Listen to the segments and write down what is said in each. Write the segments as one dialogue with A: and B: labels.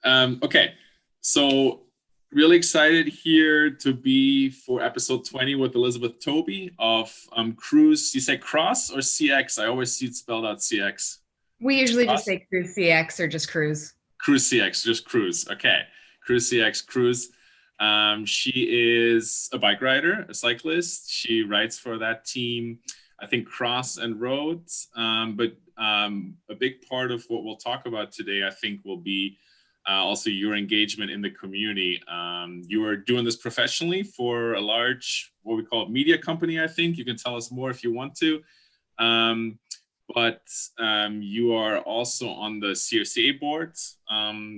A: Okay, so really excited here to be for episode 20 with Elizabeth Tobey of Cruise. You say Cross or CX? I always see it spelled out CX.
B: We usually
A: Cross?
B: just say Cruise CX or just Cruise.
A: Cruise CX, just Cruise. Okay, Cruise CX, Cruise. She is a bike rider, a cyclist. She rides for that team, I think Cross and Roads. But a big part of what we'll talk about today, I think, will be also your engagement in the community. You are doing this professionally for a large, what we call media company, I think. You can tell us more if you want to. But you are also on the CRCA board,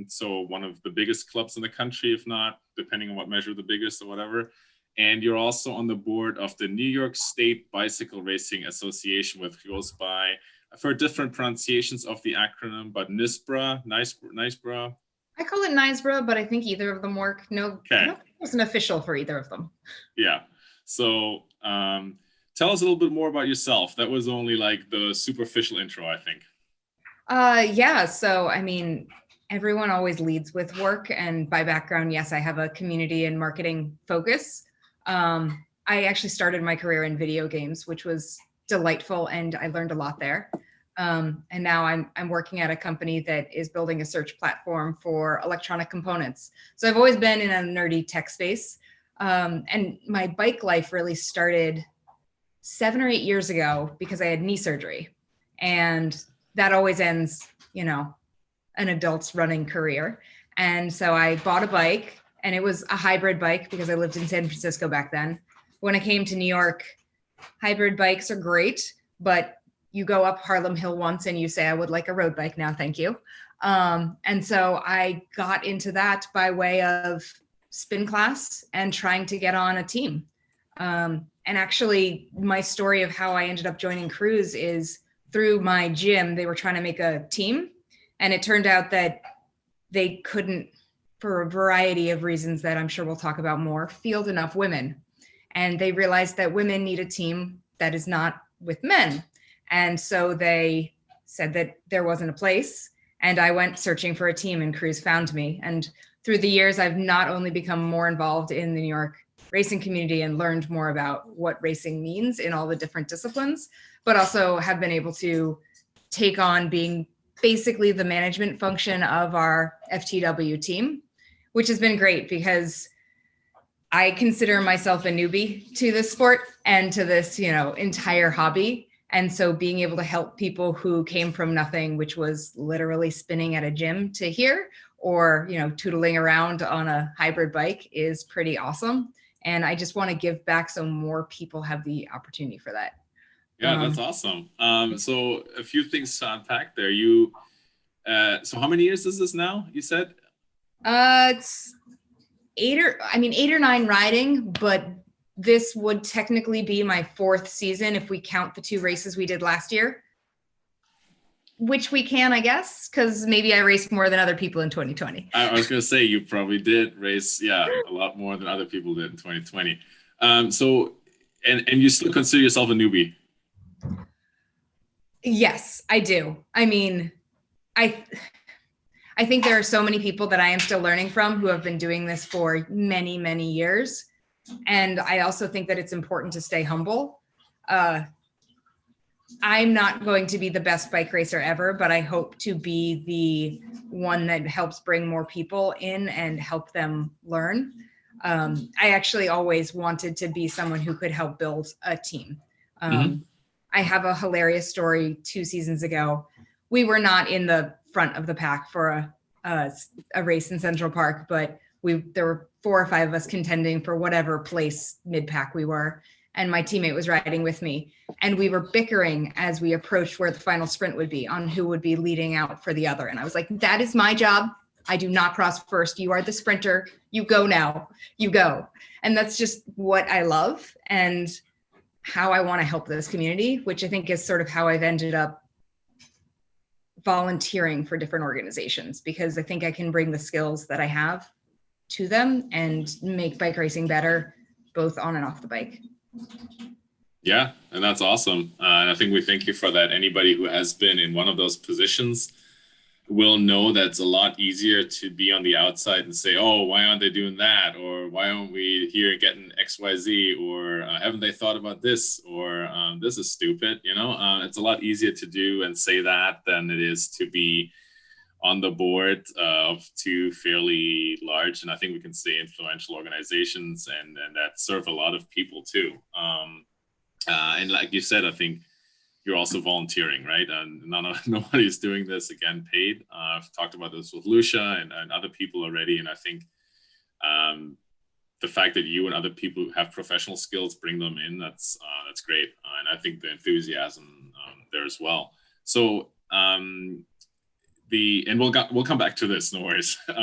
A: so one of the biggest clubs in the country, if not, depending on what measure, the biggest or whatever. And you're also on the board of the New York State Bicycle Racing Association, which goes by, I've heard different pronunciations of the acronym, but NYSBRA.
B: I call it NYSBRA, but I think either of them work. No, it wasn't official for either of them.
A: Yeah. So tell us a little bit more about yourself. That was only like the superficial intro, I think.
B: Yeah. So, I mean, everyone always leads with work. And by background, yes, I have a community and marketing focus. I actually started my career in video games, which was delightful, and I learned a lot there. And now I'm working at a company that is building a search platform for electronic components. So I've always been in a nerdy tech space. And my bike life really started 7 or 8 years ago because I had knee surgery. And that always ends, an adult's running career. And so I bought a bike, and it was a hybrid bike because I lived in San Francisco back then. When I came to New York, hybrid bikes are great, but you go up Harlem Hill once and you say, I would like a road bike now, thank you. And so I got into that by way of spin class and trying to get on a team. And actually, my story of how I ended up joining Cruise is through my gym. They were trying to make a team, and it turned out that they couldn't, for a variety of reasons that I'm sure we'll talk about more, field enough women. And they realized that women need a team that is not with men. And so they said that there wasn't a place, and I went searching for a team, and Cruise found me. And through the years, I've not only become more involved in the New York racing community and learned more about what racing means in all the different disciplines, but also have been able to take on being basically the management function of our FTW team, which has been great because I consider myself a newbie to this sport and to this, entire hobby. And so being able to help people who came from nothing, which was literally spinning at a gym, to here, or, tootling around on a hybrid bike, is pretty awesome. And I just want to give back so more people have the opportunity for that.
A: Yeah, that's awesome. So a few things to unpack there. So how many years is this now, you said?
B: It's 8 or 9 riding, but this would technically be my 4th season if we count the 2 races we did last year, which we can, I guess, because maybe I raced more than other people in 2020.
A: I was going to say, you probably did race, a lot more than other people did in 2020. So, and you still consider yourself a newbie?
B: Yes, I do. I mean, I think there are so many people that I am still learning from who have been doing this for many, many years. And I also think that it's important to stay humble. I'm not going to be the best bike racer ever, but I hope to be the one that helps bring more people in and help them learn. I actually always wanted to be someone who could help build a team. I have a hilarious story 2 seasons ago. We were not in the front of the pack for a race in Central Park, but there were 4 or 5 of us contending for whatever place mid-pack we were. And my teammate was riding with me, and we were bickering as we approached where the final sprint would be on who would be leading out for the other. And I was like, that is my job. I do not cross first. You are the sprinter. You go now. You go. And that's just what I love and how I want to help this community, which I think is sort of how I've ended up volunteering for different organizations, because I think I can bring the skills that I have to them and make bike racing better, both on and off the bike.
A: Yeah, and that's awesome. And I think we thank you for that. Anybody who has been in one of those positions, will know that it's a lot easier to be on the outside and say, oh, why aren't they doing that? Or why aren't we here getting XYZ? Or haven't they thought about this? Or this is stupid, you know? It's a lot easier to do and say that than it is to be on the board of two fairly large, and I think we can say influential organizations, and that serve a lot of people too. And like you said, I think you're also volunteering, right? And nobody's doing this again paid. I've talked about this with Lucia and other people already, and I think the fact that you and other people who have professional skills bring them in, that's great, and I think the enthusiasm there as well. So we'll come back to this, no worries. What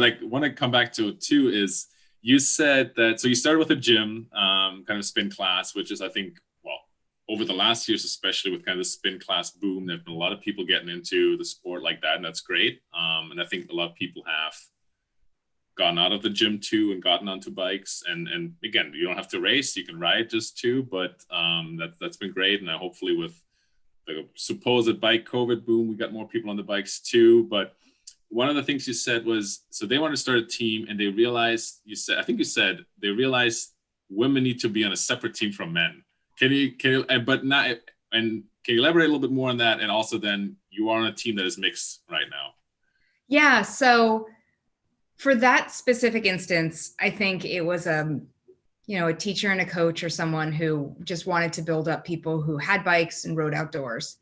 A: I want to come back to too is you said that, so you started with a gym kind of spin class, which is, I think, well, over the last years, especially with kind of the spin class boom, there've been a lot of people getting into the sport like that, and that's great. And I think a lot of people have gotten out of the gym too and gotten onto bikes. And again, you don't have to race, you can ride just too, but that's been great. And hopefully with the supposed bike COVID boom, we got more people on the bikes too. But one of the things you said was, so they want to start a team, and they realized, I think you said they realized women need to be on a separate team from men. Can you elaborate a little bit more on that? And also then you are on a team that is mixed right now.
B: Yeah. So for that specific instance, I think it was a teacher and a coach or someone who just wanted to build up people who had bikes and rode outdoors.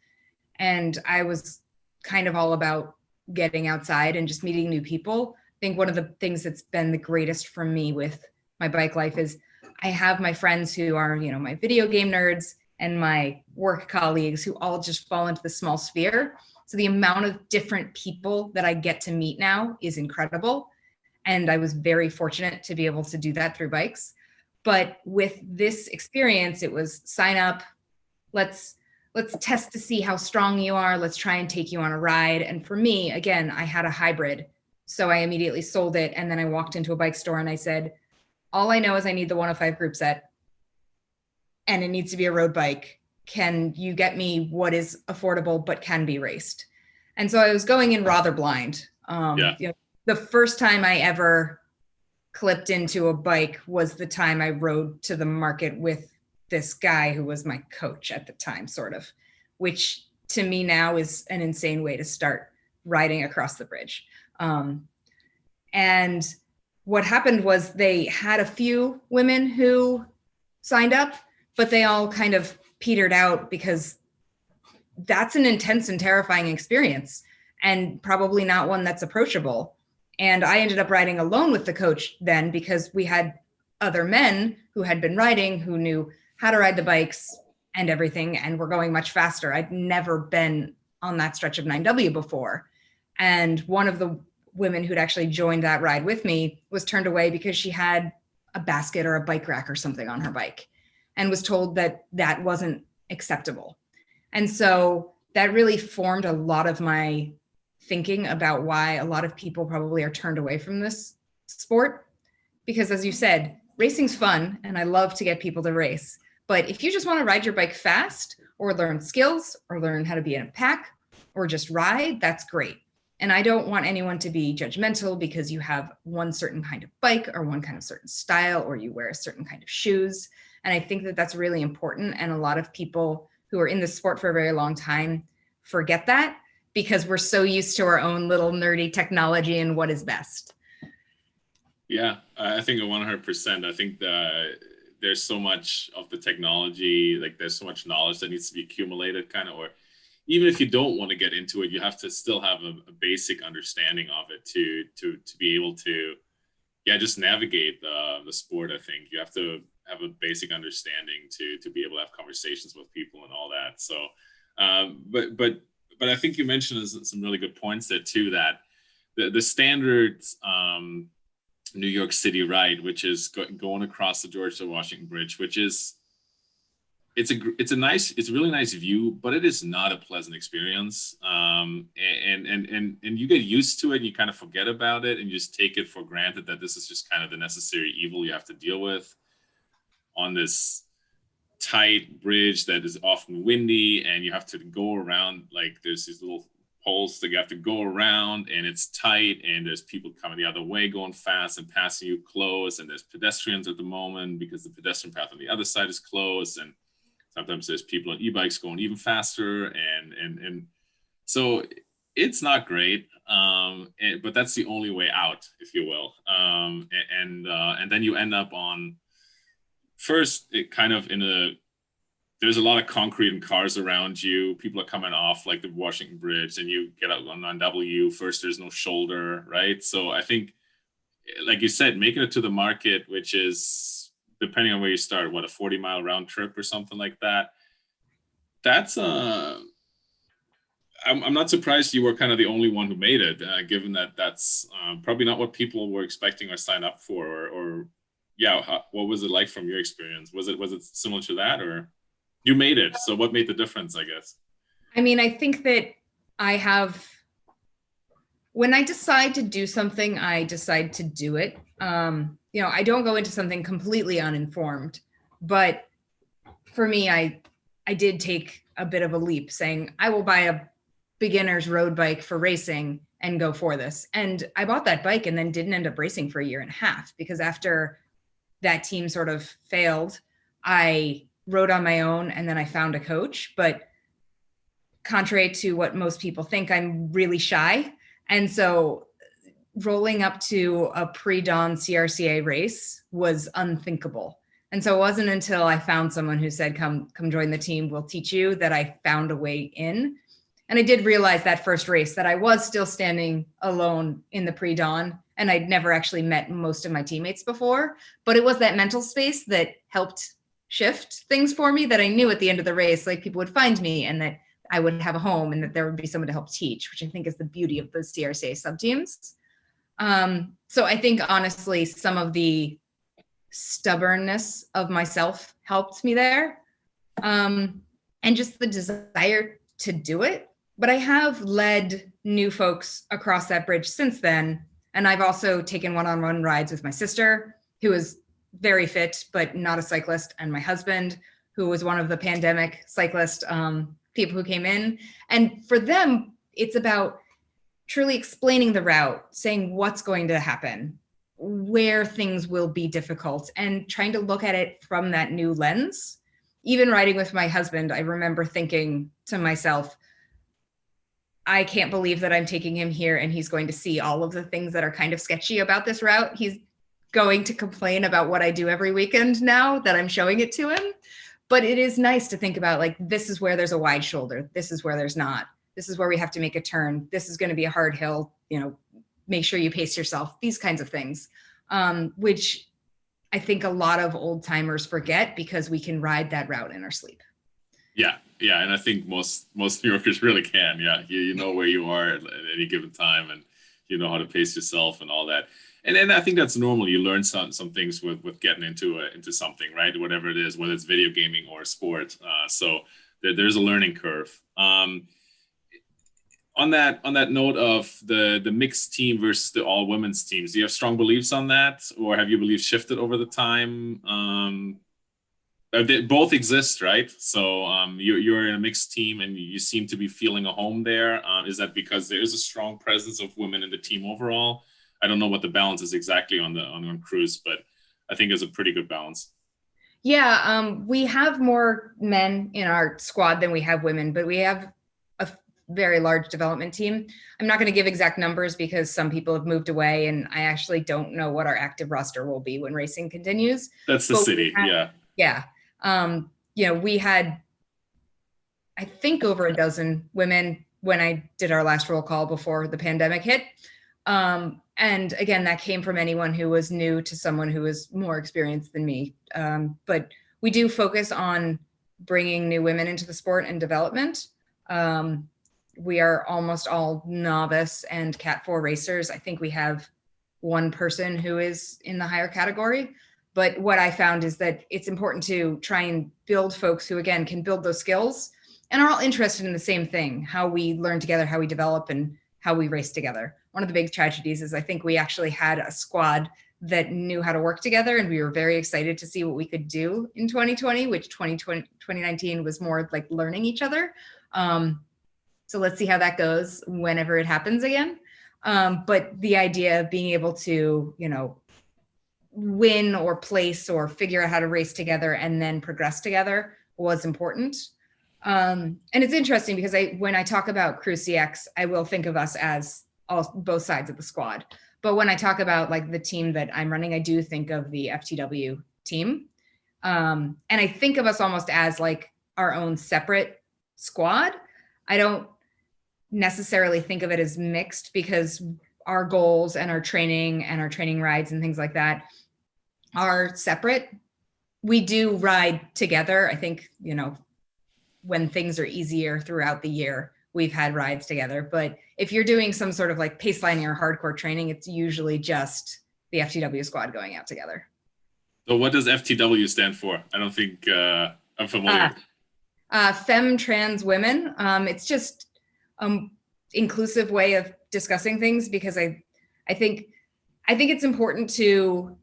B: And I was kind of all about getting outside and just meeting new people. I think one of the things that's been the greatest for me with my bike life is I have my friends who are, my video game nerds and my work colleagues who all just fall into the small sphere. So the amount of different people that I get to meet now is incredible. And I was very fortunate to be able to do that through bikes. But with this experience, it was sign up, let's test to see how strong you are. Let's try and take you on a ride. And for me, again, I had a hybrid. So I immediately sold it. And then I walked into a bike store and I said, all I know is I need the 105 group set and it needs to be a road bike. Can you get me what is affordable but can be raced? And so I was going in rather blind. The first time I ever clipped into a bike was the time I rode to the market with this guy who was my coach at the time, sort of, which to me now is an insane way to start riding across the bridge. And what happened was they had a few women who signed up, but they all kind of petered out because that's an intense and terrifying experience and probably not one that's approachable. And I ended up riding alone with the coach then because we had other men who had been riding, who knew how to ride the bikes and everything, and were going much faster. I'd never been on that stretch of 9W before. And one of the women who'd actually joined that ride with me was turned away because she had a basket or a bike rack or something on her bike and was told that that wasn't acceptable. And so that really formed a lot of my thinking about why a lot of people probably are turned away from this sport. Because as you said, racing's fun and I love to get people to race. But if you just want to ride your bike fast or learn skills or learn how to be in a pack or just ride, that's great. And I don't want anyone to be judgmental because you have one certain kind of bike or one kind of certain style or you wear a certain kind of shoes. And I think that that's really important. And a lot of people who are in this sport for a very long time forget that because we're so used to our own little nerdy technology and what is best.
A: Yeah, I think 100%. I think there's so much of the technology, like there's so much knowledge that needs to be accumulated kind of, or even if you don't want to get into it, you have to still have a basic understanding of it to be able to, just navigate the sport. I think you have to have a basic understanding to be able to have conversations with people and all that. So, but I think you mentioned some really good points there too, that the standard New York City ride, which is going across the George Washington Bridge, which is, it's a really nice view, but it is not a pleasant experience. And you get used to it and you kind of forget about it and you just take it for granted that this is just kind of the necessary evil you have to deal with on this tight bridge that is often windy, and you have to go around, like there's these little poles that you have to go around, and it's tight, and there's people coming the other way going fast and passing you close, and there's pedestrians at the moment because the pedestrian path on the other side is closed, and sometimes there's people on e-bikes going even faster, and so it's not great, but that's the only way out, if you will. And then you end up on first, it kind of there's a lot of concrete and cars around you. People are coming off like the Washington Bridge, and you get out on W. First, there's no shoulder, right? So I think, like you said, making it to the market, which is, depending on where you start, what, a 40-mile round trip or something like that. That's I'm not surprised you were kind of the only one who made it, given that that's probably not what people were expecting or sign up for, or yeah, what was it like from your experience? Was it similar to that, or you made it? So what made the difference, I guess?
B: I mean, I think that when I decide to do something, I decide to do it. I don't go into something completely uninformed, but for me, I did take a bit of a leap, saying I will buy a beginner's road bike for racing and go for this. And I bought that bike and then didn't end up racing for a year and a half, because after that team sort of failed, I rode on my own, and then I found a coach. But contrary to what most people think, I'm really shy. And so rolling up to a pre-dawn CRCA race was unthinkable. And so it wasn't until I found someone who said, come join the team, we'll teach you, that I found a way in. And I did realize that first race that I was still standing alone in the pre-dawn, and I'd never actually met most of my teammates before. But it was that mental space that helped shift things for me, that I knew at the end of the race, like, people would find me, and that I would have a home, and that there would be someone to help teach, which I think is the beauty of the CRCA sub-teams. So I think, honestly, some of the stubbornness of myself helped me there, and just the desire to do it. But I have led new folks across that bridge since then. And I've also taken one-on-one rides with my sister, who is very fit, but not a cyclist, and my husband, who was one of the pandemic cyclist people who came in. And for them, it's about truly explaining the route, saying what's going to happen, where things will be difficult, and trying to look at it from that new lens. Even riding with my husband, I remember thinking to myself, I can't believe that I'm taking him here and he's going to see all of the things that are kind of sketchy about this route. He's going to complain about what I do every weekend now that I'm showing it to him. But it is nice to think about, like, this is where there's a wide shoulder. This is where there's not. This is where we have to make a turn. This is going to be a hard hill. Make sure you pace yourself. These kinds of things, which I think a lot of old timers forget, because we can ride that route in our sleep.
A: Yeah, and I think most New Yorkers really can. Yeah, you know where you are at any given time, and you know how to pace yourself and all that. And then I think that's normal. You learn some things with getting into something, right? Whatever it is, whether it's video gaming or sport. So there's a learning curve. On that note of the mixed team versus the all women's teams, do you have strong beliefs on that, or have your beliefs shifted over the time? They both exist, right? So you're in a mixed team, and you seem to be feeling a home there. Is that because there is a strong presence of women in the team overall? I don't know what the balance is exactly on cruise, but I think it's a pretty good balance.
B: Yeah, we have more men in our squad than we have women, but we have a very large development team. I'm not going to give exact numbers, because some people have moved away, and I actually don't know what our active roster will be when racing continues.
A: That's the city, yeah.
B: Yeah. We had, I think, over a dozen women when I did our last roll call before the pandemic hit. And again, that came from anyone who was new to someone who was more experienced than me. But we do focus on bringing new women into the sport and development. We are almost all novice and Cat 4 racers. I think we have one person who is in the higher category. But what I found is that it's important to try and build folks who, again, can build those skills and are all interested in the same thing: how we learn together, how we develop, and how we race together. One of the big tragedies is I think we actually had a squad that knew how to work together, and we were very excited to see what we could do in 2020, which 2019 was more like learning each other. So let's see how that goes whenever it happens again. But the idea of being able to, win or place or figure out how to race together and then progress together was important. And it's interesting because when I talk about Crew CX, I will think of us as both sides of the squad. But when I talk about like the team that I'm running, I do think of the FTW team. And I think of us almost as like our own separate squad. I don't necessarily think of it as mixed because our goals and our training rides and things like that are separate. We do ride together. I think, when things are easier throughout the year, we've had rides together. But if you're doing some sort of like pacelining or hardcore training, it's usually just the FTW squad going out together.
A: So what does FTW stand for? I don't think I'm familiar.
B: Femme trans women. It's just inclusive way of discussing things because I think it's important to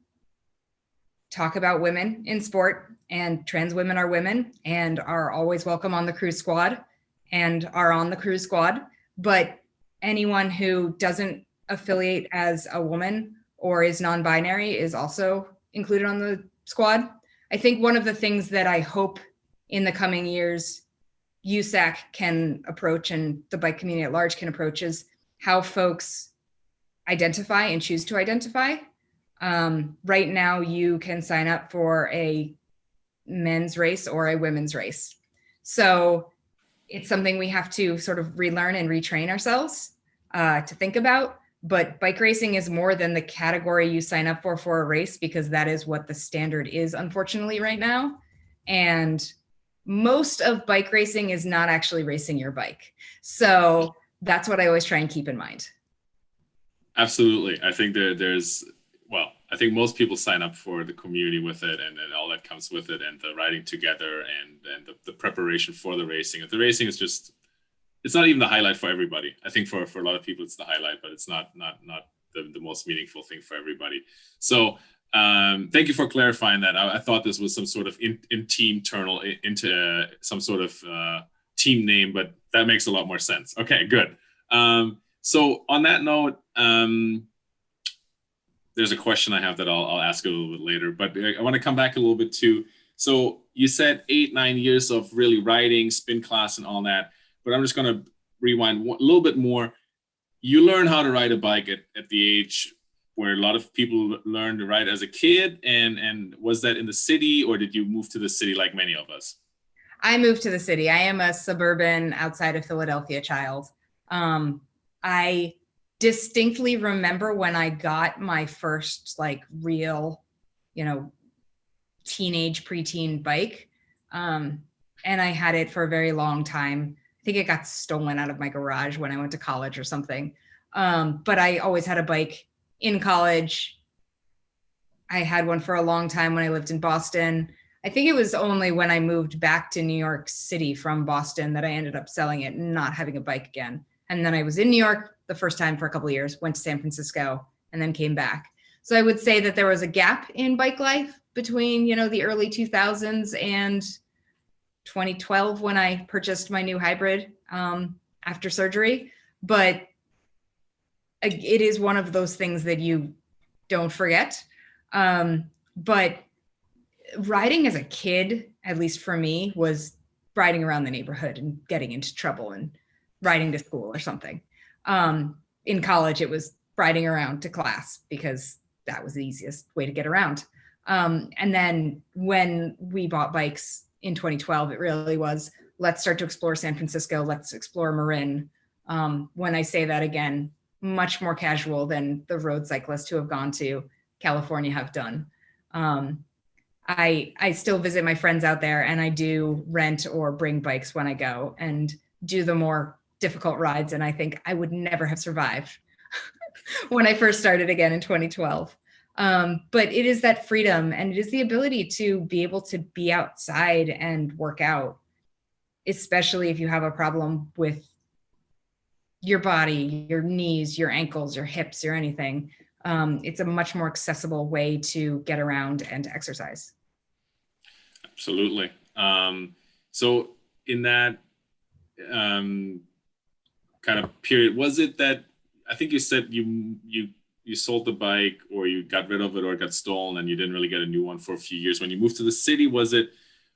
B: talk about women in sport, and trans women are women and are always welcome on the Crew squad and are on the Crew squad. But anyone who doesn't affiliate as a woman or is non-binary is also included on the squad. I think one of the things that I hope in the coming years USAC can approach and the bike community at large can approach is how folks identify and choose to identify. Right now, you can sign up for a men's race or a women's race. So it's something we have to sort of relearn and retrain ourselves to think about. But bike racing is more than the category you sign up for a race, because that is what the standard is, unfortunately, right now. And most of bike racing is not actually racing your bike. So that's what I always try and keep in mind.
A: Absolutely. I think I think most people sign up for the community with it and all that comes with it, and the riding together and the preparation for the racing. If the racing is just, it's not even the highlight for everybody. I think for a lot of people it's the highlight, but it's not the most meaningful thing for everybody. So thank you for clarifying that. I thought this was some sort of in-team internal into some sort of team name, but that makes a lot more sense. Okay, good. So on that note, there's a question I have that I'll ask a little bit later, but I want to come back a little bit to, so you said 8-9 years of really riding, spin class and all that, but I'm just going to rewind a little bit more. You learn how to ride a bike at the age where a lot of people learn to ride as a kid, and was that in the city, or did you move to the city like many of us?
B: I moved to the city. I am a suburban outside of Philadelphia child. I distinctly remember when I got my first like real, teenage preteen bike. And I had it for a very long time. I think it got stolen out of my garage when I went to college or something. But I always had a bike in college. I had one for a long time when I lived in Boston. I think it was only when I moved back to New York City from Boston that I ended up selling it and not having a bike again. And then I was in New York the first time for a couple of years, went to San Francisco, and then came back. So I would say that there was a gap in bike life between, the early 2000s and 2012 when I purchased my new hybrid after surgery. But it is one of those things that you don't forget. But riding as a kid, at least for me, was riding around the neighborhood and getting into trouble and riding to school or something. In college, it was riding around to class because that was the easiest way to get around. And then when we bought bikes in 2012, it really was, let's start to explore San Francisco. Let's explore Marin. When I say that again, much more casual than the road cyclists who have gone to California have done. I still visit my friends out there, and I do rent or bring bikes when I go and do the more difficult rides. And I think I would never have survived when I first started again in 2012. But it is that freedom, and it is the ability to be able to be outside and work out, especially if you have a problem with your body, your knees, your ankles, your hips, or anything. It's a much more accessible way to get around and to exercise.
A: Absolutely. So in that, kind of period, was it that, I think you said you sold the bike, or you got rid of it, or it got stolen, and you didn't really get a new one for a few years. When you moved to the city, was it,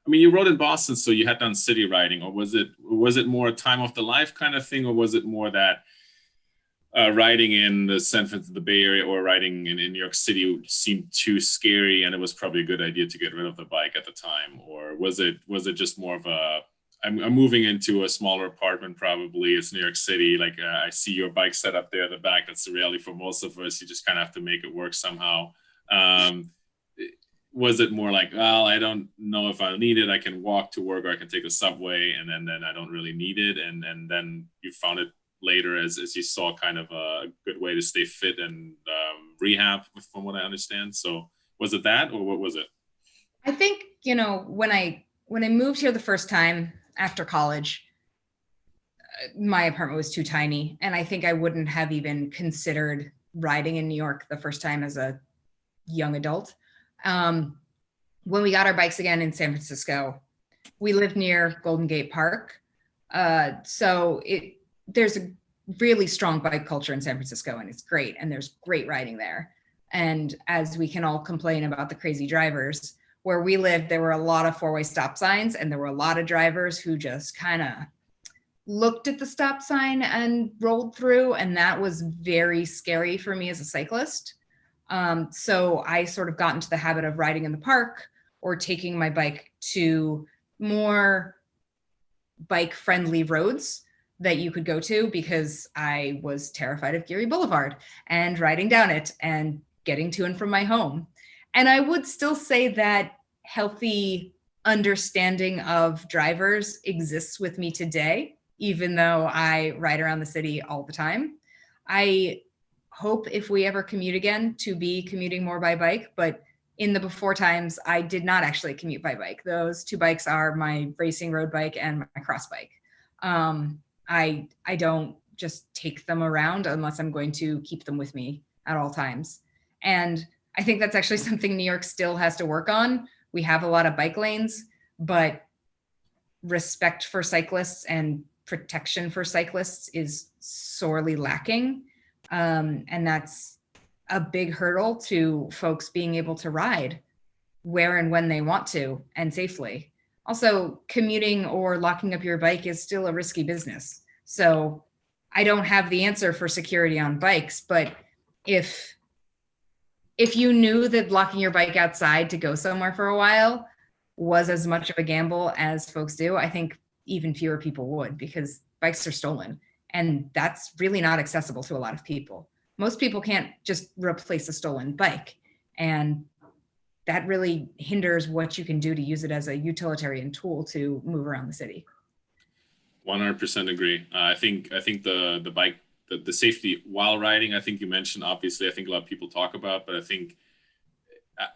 A: I mean, you rode in Boston, so you had done city riding, or was it more a time of the life kind of thing, or was it more that riding in the Bay Area or riding in New York City seemed too scary, and it was probably a good idea to get rid of the bike at the time? Or was it just more of a, I'm moving into a smaller apartment, probably, it's New York City, like I see your bike set up there at the back, that's the reality for most of us, you just kind of have to make it work somehow. Was it more like, well, I don't know if I need it, I can walk to work, or I can take a subway, and then I don't really need it, and then you found it later as you saw kind of a good way to stay fit and rehab, from what I understand? So was it that, or what was it?
B: I think, when I moved here the first time after college, my apartment was too tiny, and I think I wouldn't have even considered riding in New York the first time as a young adult. When we got our bikes again in San Francisco, we lived near Golden Gate Park. So there's a really strong bike culture in San Francisco, and it's great, and there's great riding there. And as we can all complain about the crazy drivers, where we lived, there were a lot of four-way stop signs, and there were a lot of drivers who just kind of looked at the stop sign and rolled through, and that was very scary for me as a cyclist. So I sort of got into the habit of riding in the park, or taking my bike to more bike-friendly roads that you could go to, because I was terrified of Geary Boulevard and riding down it and getting to and from my home. And I would still say that healthy understanding of drivers exists with me today, even though I ride around the city all the time. I hope, if we ever commute again, to be commuting more by bike, but in the before times, I did not actually commute by bike. Those two bikes are my racing road bike and my cross bike. I don't just take them around unless I'm going to keep them with me at all times. And I think that's actually something New York still has to work on. We have a lot of bike lanes, but respect for cyclists and protection for cyclists is sorely lacking. And that's a big hurdle to folks being able to ride where and when they want to, and safely. Also, commuting or locking up your bike is still a risky business. So I don't have the answer for security on bikes, but if you knew that locking your bike outside to go somewhere for a while was as much of a gamble as folks do, I think even fewer people would, because bikes are stolen, and that's really not accessible to a lot of people. Most people can't just replace a stolen bike, and that really hinders what you can do to use it as a utilitarian tool to move around the city.
A: 100% agree. I think the bike, the safety while riding, I think you mentioned, obviously, I think a lot of people talk about, but I think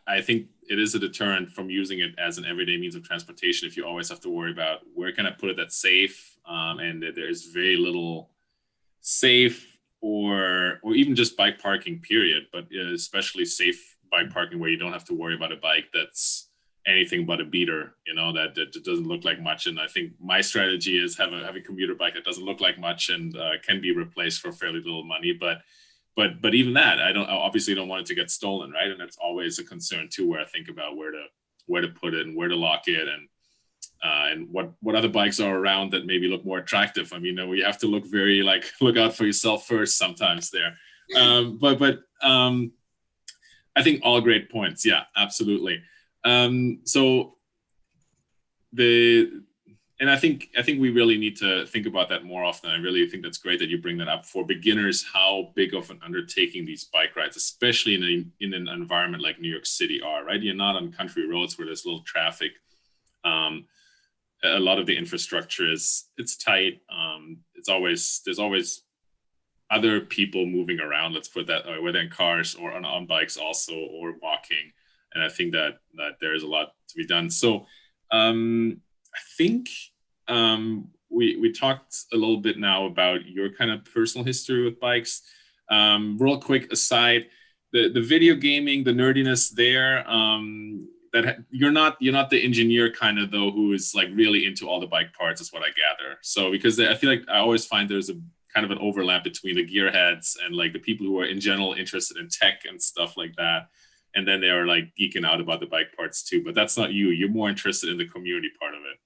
A: it is a deterrent from using it as an everyday means of transportation. If you always have to worry about where can I put it that's safe, and there's very little safe or even just bike parking, period, but especially safe bike parking where you don't have to worry about a bike that's anything but a beater, that doesn't look like much. And I think my strategy is have a commuter bike that doesn't look like much and can be replaced for fairly little money. But even that, I obviously don't want it to get stolen, right? And that's always a concern too, where I think about where to put it and where to lock it, and what other bikes are around that maybe look more attractive. I mean, we have to look out for yourself first sometimes there. But I think all great points. Yeah, absolutely. And I think we really need to think about that more often. I really think that's great that you bring that up for beginners, how big of an undertaking these bike rides, especially in an environment like New York City are, right? You're not on country roads where there's little traffic. A lot of the infrastructure it's tight. There's always other people moving around, let's put that, whether in cars or on bikes also, or walking. And I think that there is a lot to be done. So I think we talked a little bit now about your kind of personal history with bikes. Real quick aside, the video gaming, the nerdiness there, that you're not the engineer kind of, though, who is like really into all the bike parts, is what I gather. So because I feel like I always find there's a kind of an overlap between the gearheads and like the people who are in general interested in tech and stuff like that. And then they are like geeking out about the bike parts too, but that's not you. You're more interested in the community part of it.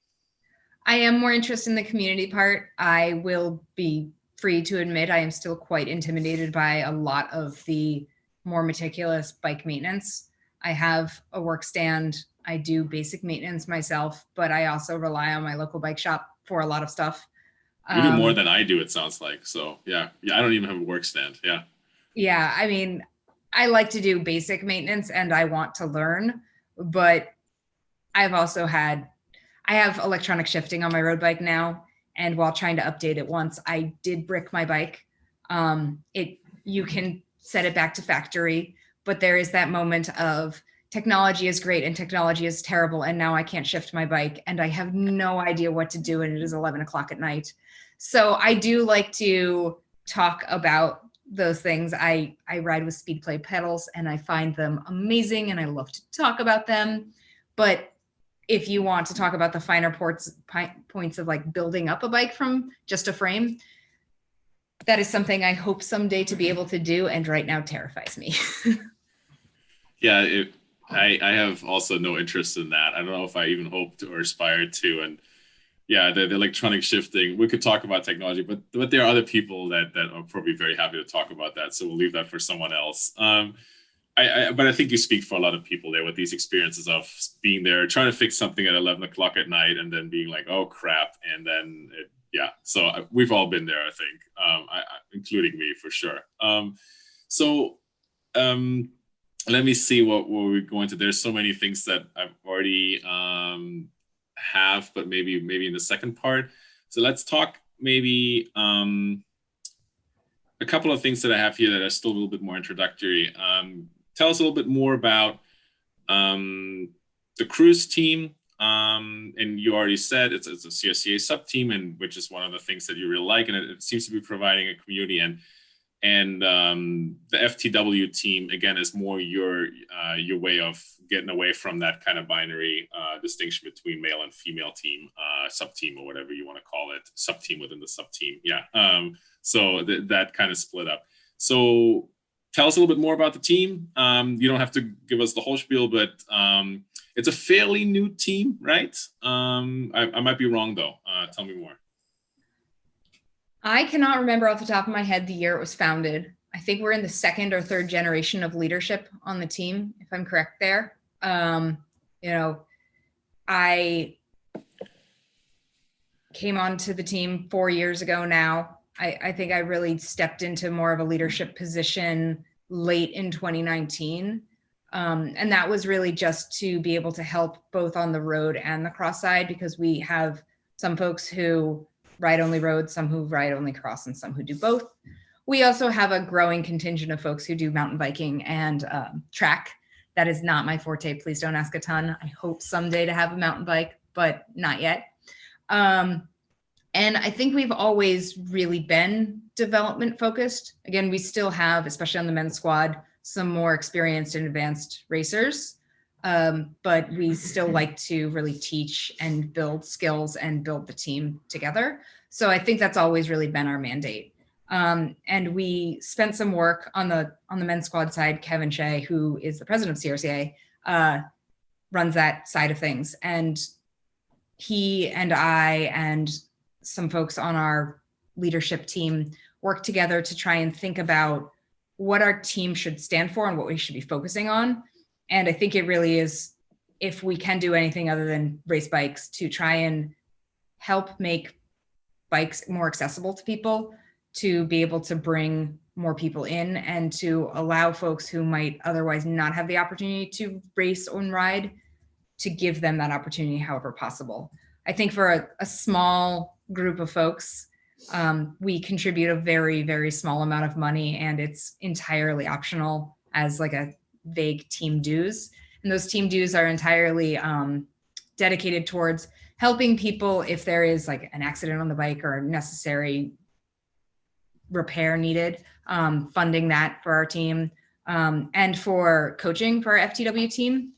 B: I am more interested in the community part. I will be free to admit I am still quite intimidated by a lot of the more meticulous bike maintenance. I have a work stand. I do basic maintenance myself, but I also rely on my local bike shop for a lot of stuff.
A: You do more than I do, it sounds like. So yeah, I don't even have a work stand. Yeah.
B: Yeah, I mean, I like to do basic maintenance and I want to learn, but I've also I have electronic shifting on my road bike now. And while trying to update it once, I did brick my bike. You can set it back to factory, but there is that moment of technology is great and technology is terrible. And now I can't shift my bike and I have no idea what to do. And it is 11 o'clock at night. So I do like to talk about those things. I ride with speed play pedals and I find them amazing and I love to talk about them. But if you want to talk about the finer points of like building up a bike from just a frame, that is something I hope someday to be able to do. And right now terrifies me.
A: Yeah, I have also no interest in that. I don't know if I even hoped or aspired to. And yeah, the electronic shifting, we could talk about technology, but there are other people that are probably very happy to talk about that. So we'll leave that for someone else. But I think you speak for a lot of people there with these experiences of being there, trying to fix something at 11 o'clock at night and then being like, oh crap. And then, so we've all been there, I think, including me for sure. Let me see what we're going to. There's so many things that I've already have, but maybe in the second part. So let's talk maybe a couple of things that I have here that are still a little bit more introductory. Tell us a little bit more about the cruise team. And you already said it's a CRCA sub-team, and which is one of the things that you really like. And it seems to be providing a community. And the FTW team, again, is more your way of getting away from that kind of binary distinction between male and female team, sub-team, or whatever you want to call it, sub-team within the sub-team. Yeah. So that kind of split up. So tell us a little bit more about the team. You don't have to give us the whole spiel, but it's a fairly new team, right? I might be wrong, though. Tell me more.
B: I cannot remember off the top of my head the year it was founded. I think we're in the second or third generation of leadership on the team, if I'm correct there. I came onto the team 4 years ago now. I think I really stepped into more of a leadership position late in 2019. And that was really just to be able to help both on the road and the cross side, because we have some folks who ride only road, some who ride only cross, and some who do both. We also have a growing contingent of folks who do mountain biking and track. That is not my forte. Please don't ask a ton. I hope someday to have a mountain bike, but not yet. And I think we've always really been development focused. Again, we still have, especially on the men's squad, some more experienced and advanced racers. But we still like to really teach and build skills and build the team together. So I think that's always really been our mandate. And we spent some work on the men's squad side. Kevin Shea, who is the president of CRCA, runs that side of things. And he and I and some folks on our leadership team work together to try and think about what our team should stand for and what we should be focusing on. And I think it really is, if we can do anything other than race bikes, to try and help make bikes more accessible to people, to be able to bring more people in and to allow folks who might otherwise not have the opportunity to race or ride, to give them that opportunity however possible. I think for a small group of folks, we contribute a very, very small amount of money, and it's entirely optional as like a vague team dues. And those team dues are entirely dedicated towards helping people if there is like an accident on the bike or necessary repair needed, funding that for our team, and for coaching for our FTW team.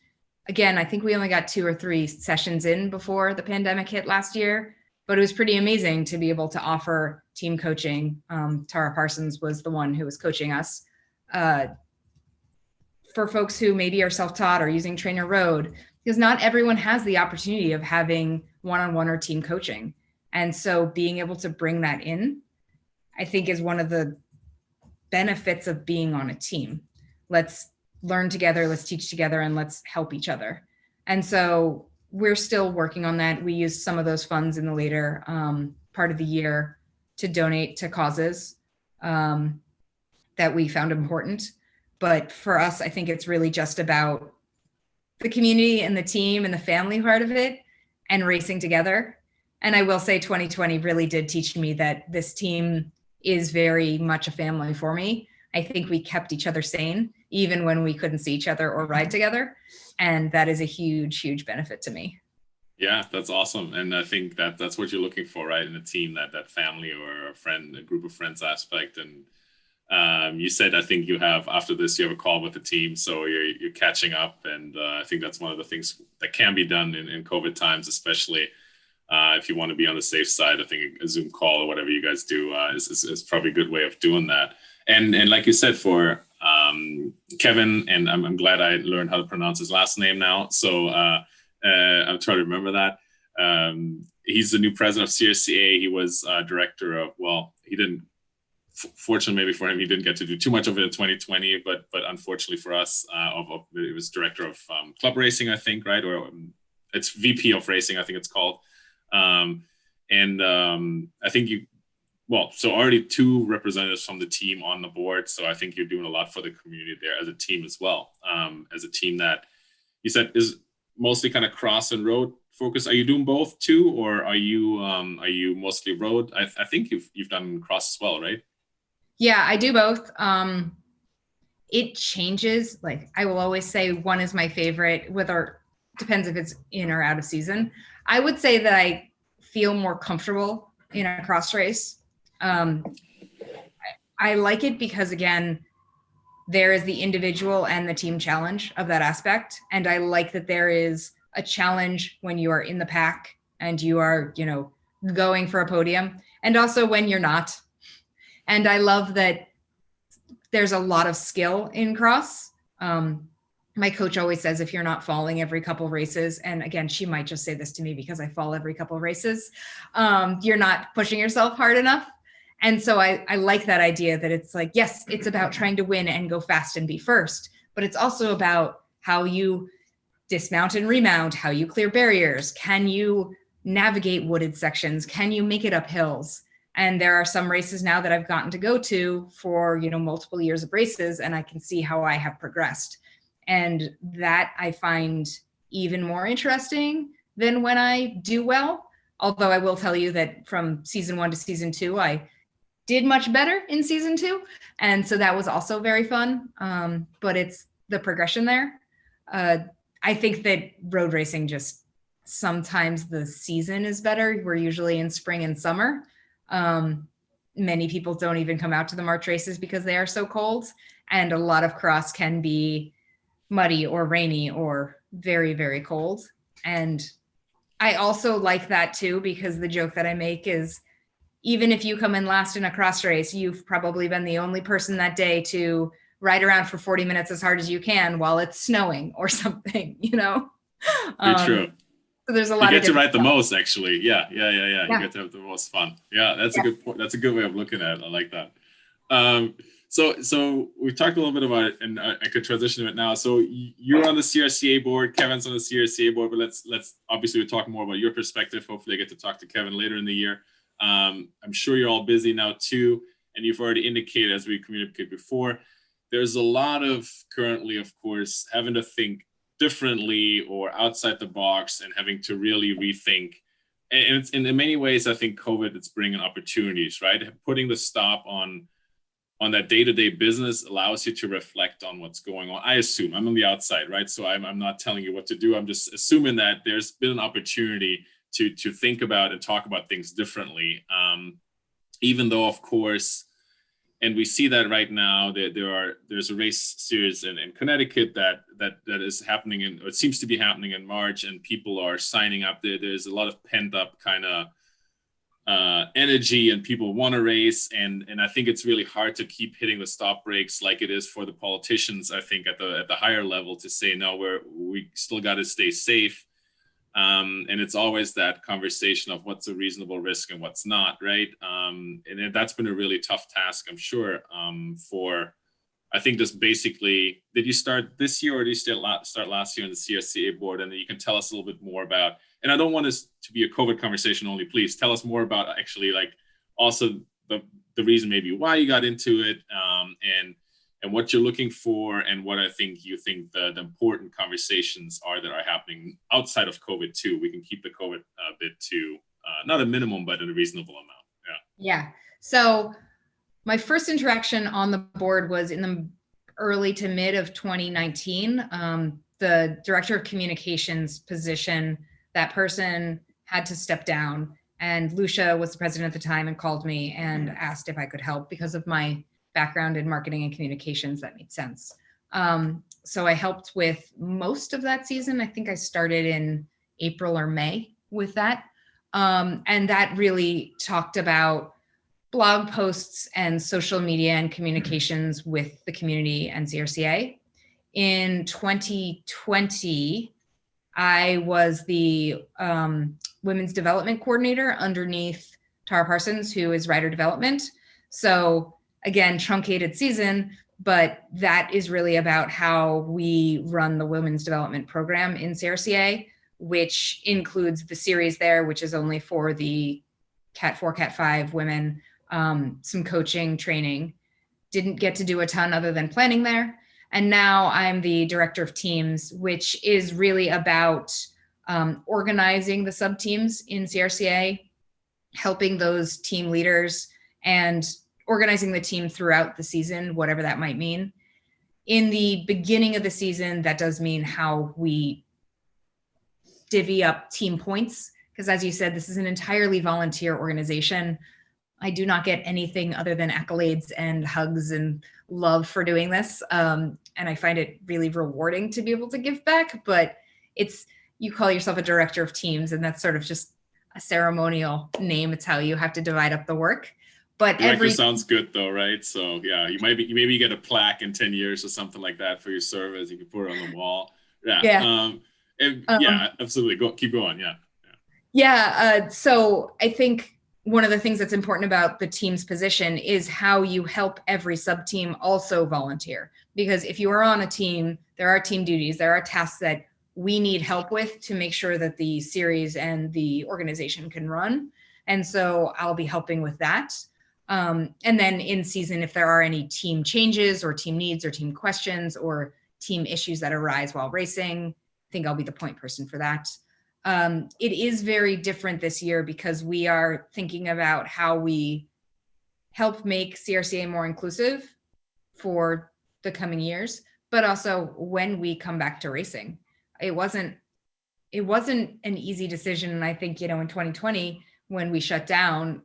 B: Again, I think we only got 2 or 3 sessions in before the pandemic hit last year, but it was pretty amazing to be able to offer team coaching. Tara Parsons was the one who was coaching us. For folks who maybe are self-taught or using Trainer Road, because not everyone has the opportunity of having one-on-one or team coaching. And so being able to bring that in, I think, is one of the benefits of being on a team. Let's learn together, let's teach together, and let's help each other. And so we're still working on that. We use some of those funds in the later part of the year to donate to causes that we found important. But for us, I think it's really just about the community and the team and the family part of it and racing together. And I will say 2020 really did teach me that this team is very much a family for me. I think we kept each other sane, even when we couldn't see each other or ride together. And that is a huge, huge benefit to me.
A: Yeah, that's awesome. And I think that that's what you're looking for, right? In a team, that family or a friend, a group of friends aspect. And you said, I think you have, after this, you have a call with the team. So you're catching up. And I think that's one of the things that can be done in COVID times, especially if you want to be on the safe side. I think a Zoom call or whatever you guys do is probably a good way of doing that. And like you said, for Kevin, and I'm glad I learned how to pronounce his last name now. So I'm trying to remember that. He's the new president of CRCA. He was director of, well, he didn't, fortunately maybe for him, he didn't get to do too much of it in 2020, but unfortunately for us, it was director of club racing, I think, right? Or it's VP of racing, I think it's called. I think so already 2 representatives from the team on the board. So I think you're doing a lot for the community there as a team as well. As a team that you said is mostly kind of cross and road focused. Are you doing both too, or are you mostly road? I think you've done cross as well, right?
B: Yeah, I do both. It changes. Like, I will always say one is my favorite, depends if it's in or out of season. I would say that I feel more comfortable in a cross race. I like it because, again, there is the individual and the team challenge of that aspect. And I like that there is a challenge when you are in the pack and you are, going for a podium, and also when you're not. And I love that there's a lot of skill in cross. My coach always says, if you're not falling every couple races, and again, she might just say this to me because I fall every couple races, you're not pushing yourself hard enough. And so I like that idea that it's like, yes, it's about trying to win and go fast and be first, but it's also about how you dismount and remount, how you clear barriers. Can you navigate wooded sections? Can you make it up hills? And there are some races now that I've gotten to go to for, multiple years of races, and I can see how I have progressed. And that I find even more interesting than when I do well. Although I will tell you that from season 1 to season 2, I did much better in season 2. And so that was also very fun. But it's the progression there. I think that road racing, just sometimes the season is better. We're usually in spring and summer. Many people don't even come out to the March races because they are so cold. And a lot of cross can be muddy or rainy or very, very cold. And I also like that too, because the joke that I make is, even if you come in last in a cross race, you've probably been the only person that day to ride around for 40 minutes as hard as you can while it's snowing or something,
A: Very true.
B: So there's a lot.
A: You get to ride the most, actually. Yeah. You get to have the most fun. Yeah, that's a good point. That's a good way of looking at it. I like that. So we talked a little bit about it, and I could transition to it now. So you're on the CRCA board, Kevin's on the CRCA board, but let's obviously we're talking more about your perspective. Hopefully I get to talk to Kevin later in the year. I'm sure you're all busy now too, and you've already indicated, as we communicated before, there's a lot of currently, of course, having to think differently or outside the box and having to really rethink. And it's in many ways, I think COVID, it's bringing opportunities, right? Putting the stop on that day-to-day business allows you to reflect on what's going on. I assume, I'm on the outside, right? So I'm not telling you what to do. I'm just assuming that there's been an opportunity to think about and talk about things differently. Even though, of course, and we see that right now, there's a race series in Connecticut that is happening, or it seems to be happening in March, and people are signing up. There's a lot of pent up kind of energy and people want to race, and I think it's really hard to keep hitting the stop brakes like it is for the politicians. I think at the higher level to say no, we still got to stay safe, and it's always that conversation of what's a reasonable risk and what's not, right? And that's been a really tough task, I'm sure, for. I think just basically, did you start this year or did you start last year on the CRCA board? And then you can tell us a little bit more about, and I don't want this to be a COVID conversation only, please tell us more about actually like also the reason maybe why you got into it, and what you're looking for, and what I think you think the important conversations are that are happening outside of COVID too. We can keep the COVID bit to not a minimum, but in a reasonable amount.
B: Yeah. So my first interaction on the board was in the early to mid of 2019. The director of communications position, that person had to step down, and Lucia was the president at the time and called me and asked if I could help because of my background in marketing and communications. That made sense. So I helped with most of that season. I think I started in April or May with that. And that really talked about blog posts and social media and communications with the community and CRCA. In 2020, I was the women's development coordinator underneath Tara Parsons, who is writer development. So again, truncated season, but that is really about how we run the women's development program in CRCA, which includes the series there, which is only for the Cat 4, Cat 5 women, some coaching, training. Didn't get to do a ton other than planning there. And now I'm the director of teams, which is really about organizing the sub-teams in CRCA, helping those team leaders and organizing the team throughout the season, whatever that might mean. In the beginning of the season, that does mean how we divvy up team points, because as you said, this is an entirely volunteer organization. I do not get anything other than accolades and hugs and love for doing this. And I find it really rewarding to be able to give back, but you call yourself a director of teams, and that's sort of just a ceremonial name. It's how you have to divide up the work. But
A: director sounds good though, right? So yeah, maybe you get a plaque in 10 years or something like that for your service. You can put it on the wall. Yeah. Yeah, absolutely. Keep going. Yeah.
B: So I think one of the things that's important about the team's position is how you help every sub-team also volunteer. Because if you are on a team, there are team duties, there are tasks that we need help with to make sure that the series and the organization can run. And so I'll be helping with that. And then in season, if there are any team changes or team needs or team questions or team issues that arise while racing, I think I'll be the point person for that. It is very different this year because we are thinking about how we help make CRCA more inclusive for the coming years, but also when we come back to racing. It wasn't an easy decision. And I think, in 2020, when we shut down,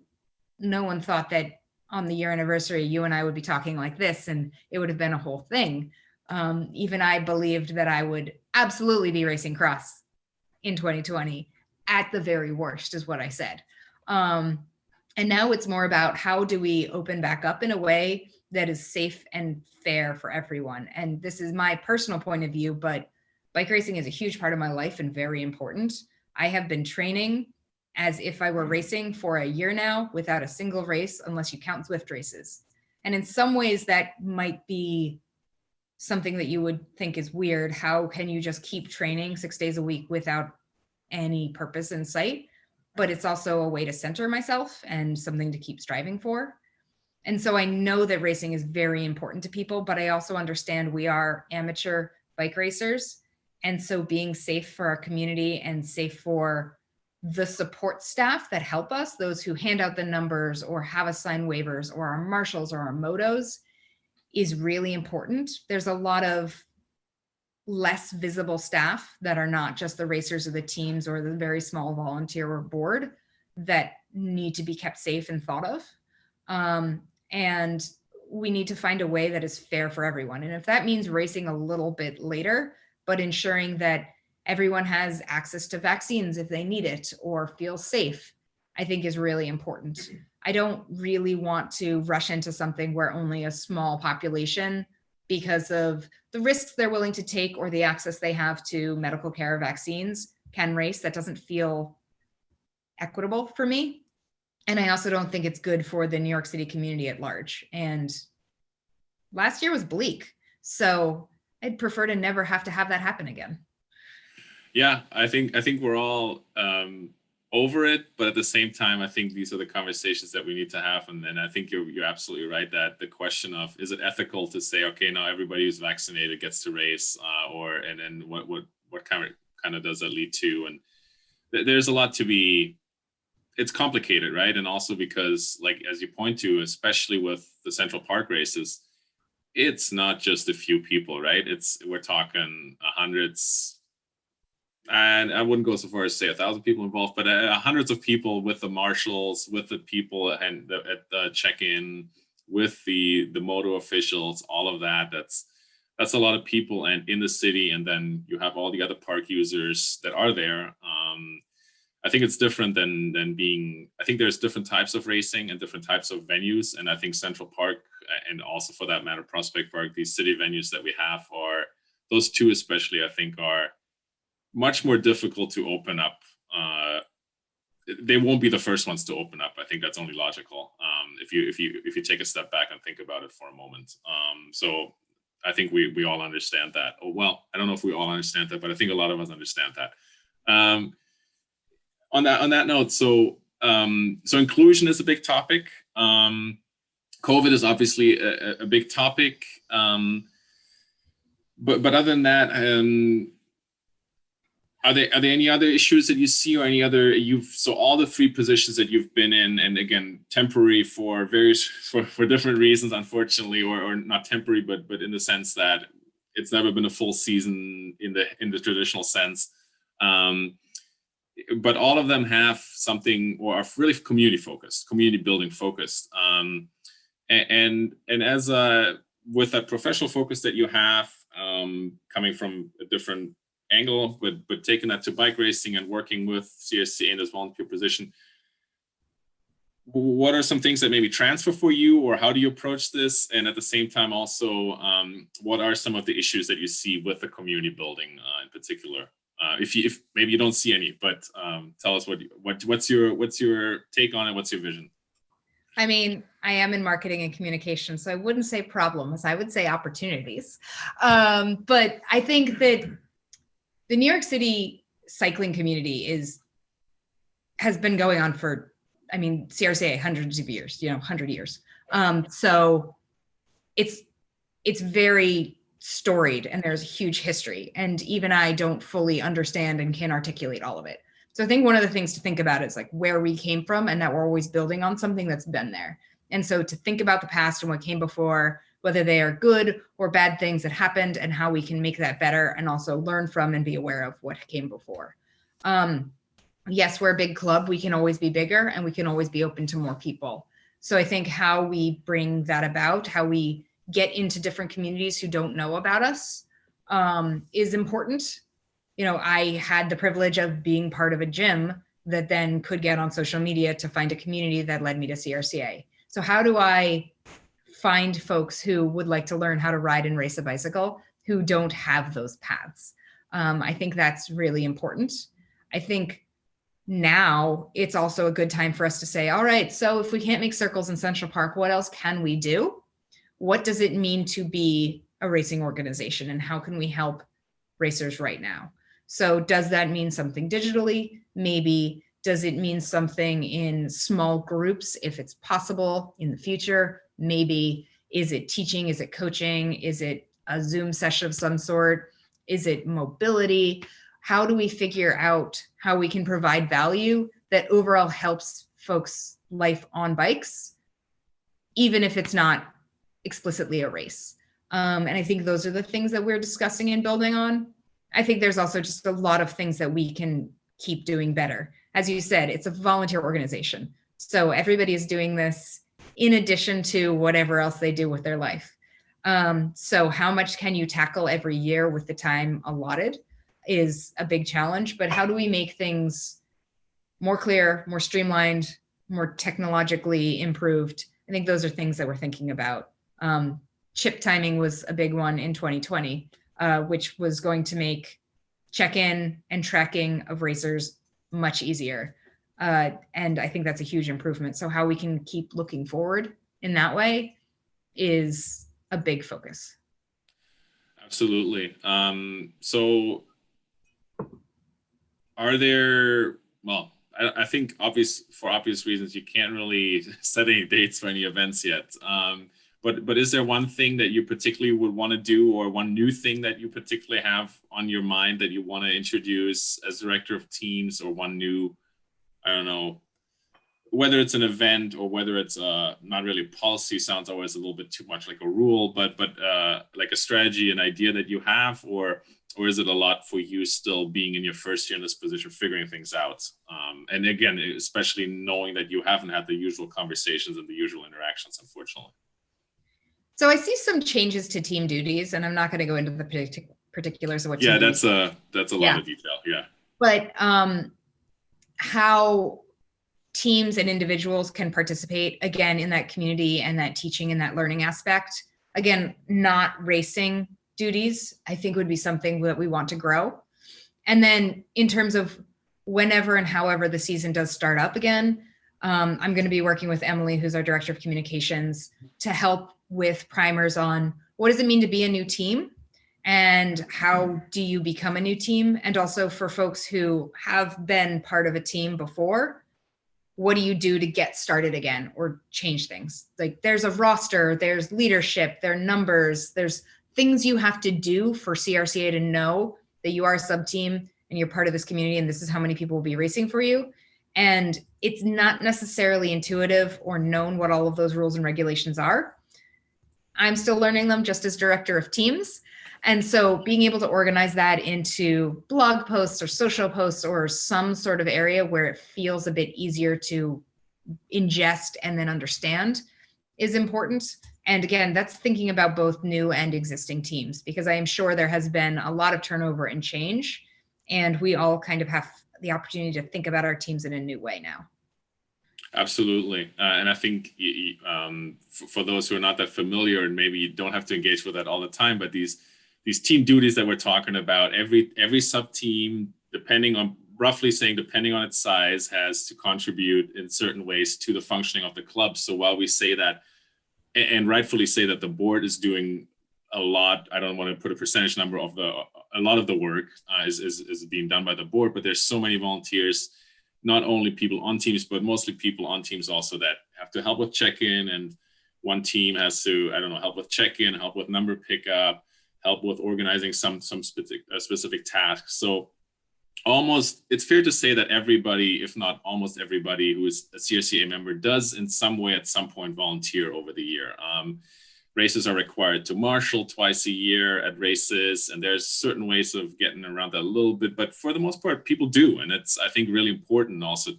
B: no one thought that on the year anniversary, you and I would be talking like this, and it would have been a whole thing. Even I believed that I would absolutely be racing cross in 2020 at the very worst, is what I said. And now it's more about how do we open back up in a way that is safe and fair for everyone. And this is my personal point of view, but bike racing is a huge part of my life and very important. I have been training as if I were racing for a year now without a single race, unless you count Zwift races. And in some ways that might be something that you would think is weird. How can you just keep training 6 days a week without any purpose in sight? But it's also a way to center myself and something to keep striving for. And so I know that racing is very important to people, but I also understand we are amateur bike racers. And so being safe for our community and safe for the support staff that help us, those who hand out the numbers or have us sign waivers, or our marshals or our motos, is really important. There's a lot of less visible staff that are not just the racers or the teams or the very small volunteer board that need to be kept safe and thought of. And we need to find a way that is fair for everyone. And if that means racing a little bit later, but ensuring that everyone has access to vaccines if they need it or feel safe, I think is really important. I don't really want to rush into something where only a small population, because of the risks they're willing to take or the access they have to medical care or vaccines, can race. That doesn't feel equitable for me. And I also don't think it's good for the New York City community at large. And last year was bleak. So I'd prefer to never have to have that happen again.
A: Yeah, I think we're all over it, but at the same time, I think these are the conversations that we need to have. And I think you're absolutely right that the question of, is it ethical to say, okay, now everybody who's vaccinated gets to race, and then what kind of does that lead to? And there's a lot to be. It's complicated, right? And also because, like, as you point to, especially with the Central Park races, it's not just a few people, right? We're talking hundreds, and I wouldn't go so far as say 1,000 people involved, but hundreds of people, with the marshals, with the people at the check-in, with the moto officials, all of that. That's a lot of people, and in the city, and then you have all the other park users that are there. I think it's different than being. I think there's different types of racing and different types of venues, and I think Central Park, and also for that matter Prospect Park, these city venues that we have, are those two especially, I think, are much more difficult to open up. They won't be the first ones to open up. I think that's only logical, if you take a step back and think about it for a moment. So I think we all understand that. Oh, well, I don't know if we all understand that, but I think a lot of us understand that. On that note, so inclusion is a big topic. COVID is obviously a big topic. But other than that, are there any other issues that you see, or any other so all the three positions that you've been in, and again, temporary for different reasons, unfortunately, or not temporary, but in the sense that it's never been a full season in the traditional sense. But all of them have something, or are really community focused, community building focused. And as with that professional focus that you have, coming from a different angle, but taking that to bike racing and working with CRCA in this volunteer position, what are some things that maybe transfer for you, or how do you approach this? And at the same time, also, what are some of the issues that you see with the community building in particular? If maybe you don't see any, but tell us what's your take on it? What's your vision?
B: I mean, I am in marketing and communication, so I wouldn't say problems. I would say opportunities. But I think that the New York City cycling community has been going on for, I mean, CRCA hundreds of years, 100 years. So it's very storied, and there's a huge history, and even I don't fully understand and can articulate all of it. So I think one of the things to think about is like where we came from, and that we're always building on something that's been there. And so to think about the past and what came before, whether they are good or bad things that happened, and how we can make that better, and also learn from and be aware of what came before. Yes, we're a big club. We can always be bigger, and we can always be open to more people. So I think how we bring that about, how we get into different communities who don't know about us, is important. I had the privilege of being part of a gym that then could get on social media to find a community that led me to CRCA. So how do I find folks who would like to learn how to ride and race a bicycle who don't have those paths? I think that's really important. I think now it's also a good time for us to say, all right, so if we can't make circles in Central Park, what else can we do? What does it mean to be a racing organization, and how can we help racers right now? So does that mean something digitally? Maybe. Does it mean something in small groups if it's possible in the future? Maybe. Is it teaching? Is it coaching? Is it a Zoom session of some sort? Is it mobility? How do we figure out how we can provide value that overall helps folks' life on bikes, even if it's not explicitly a race? And I think those are the things that we're discussing and building on. I think there's also just a lot of things that we can keep doing better. As you said, it's a volunteer organization. So everybody is doing this in addition to whatever else they do with their life. So how much can you tackle every year with the time allotted is a big challenge, but how do we make things more clear, more streamlined, more technologically improved. I think those are things that we're thinking about. Chip timing was a big one in 2020, which was going to make check-in and tracking of racers much easier. And I think that's a huge improvement. So how we can keep looking forward in that way is a big focus.
A: Absolutely. So are there, well, I think for obvious reasons, you can't really set any dates for any events yet. But is there one thing that you particularly would want to do, or one new thing that you particularly have on your mind that you want to introduce as director of teams, or one new, I don't know, whether it's an event or whether it's not really policy, sounds always a little bit too much like a rule, but like a strategy, an idea that you have, or is it a lot for you still being in your first year in this position, figuring things out? And again, especially knowing that you haven't had the usual conversations and the usual interactions, unfortunately.
B: So I see some changes to team duties, and I'm not going to go into the particulars of what.
A: Yeah, that's a lot of detail. Yeah.
B: But how teams and individuals can participate again in that community and that teaching and that learning aspect. Again, not racing duties, I think would be something that we want to grow. And then in terms of whenever and however the season does start up again, I'm going to be working with Emily, who's our director of communications, to help with primers on what does it mean to be a new team, and how do you become a new team? And also for folks who have been part of a team before, what do you do to get started again or change things? Like there's a roster, there's leadership, there are numbers, there's things you have to do for CRCA to know that you are a sub team and you're part of this community and this is how many people will be racing for you. And it's not necessarily intuitive or known what all of those rules and regulations are. I'm still learning them just as director of teams. And so being able to organize that into blog posts or social posts or some sort of area where it feels a bit easier to ingest and then understand is important. And again, that's thinking about both new and existing teams, because I am sure there has been a lot of turnover and change, and we all kind of have the opportunity to think about our teams in a new way now.
A: Absolutely. And I think for those who are not that familiar, and maybe you don't have to engage with that all the time, but these team duties that we're talking about, every sub team, depending on its size, has to contribute in certain ways to the functioning of the club. So while we say that, and rightfully say that the board is doing a lot, I don't want to put a percentage number of a lot of the work is being done by the board, but there's so many volunteers, not only people on teams, but mostly people on teams also that have to help with check-in, and one team has to, help with check-in, help with number pickup, help with organizing some specific tasks. So it's fair to say that everybody, if not almost everybody who is a CRCA member, does in some way at some point volunteer over the year. Races are required to marshal twice a year at races, and there's certain ways of getting around that a little bit, but for the most part, people do. And it's, I think, really important also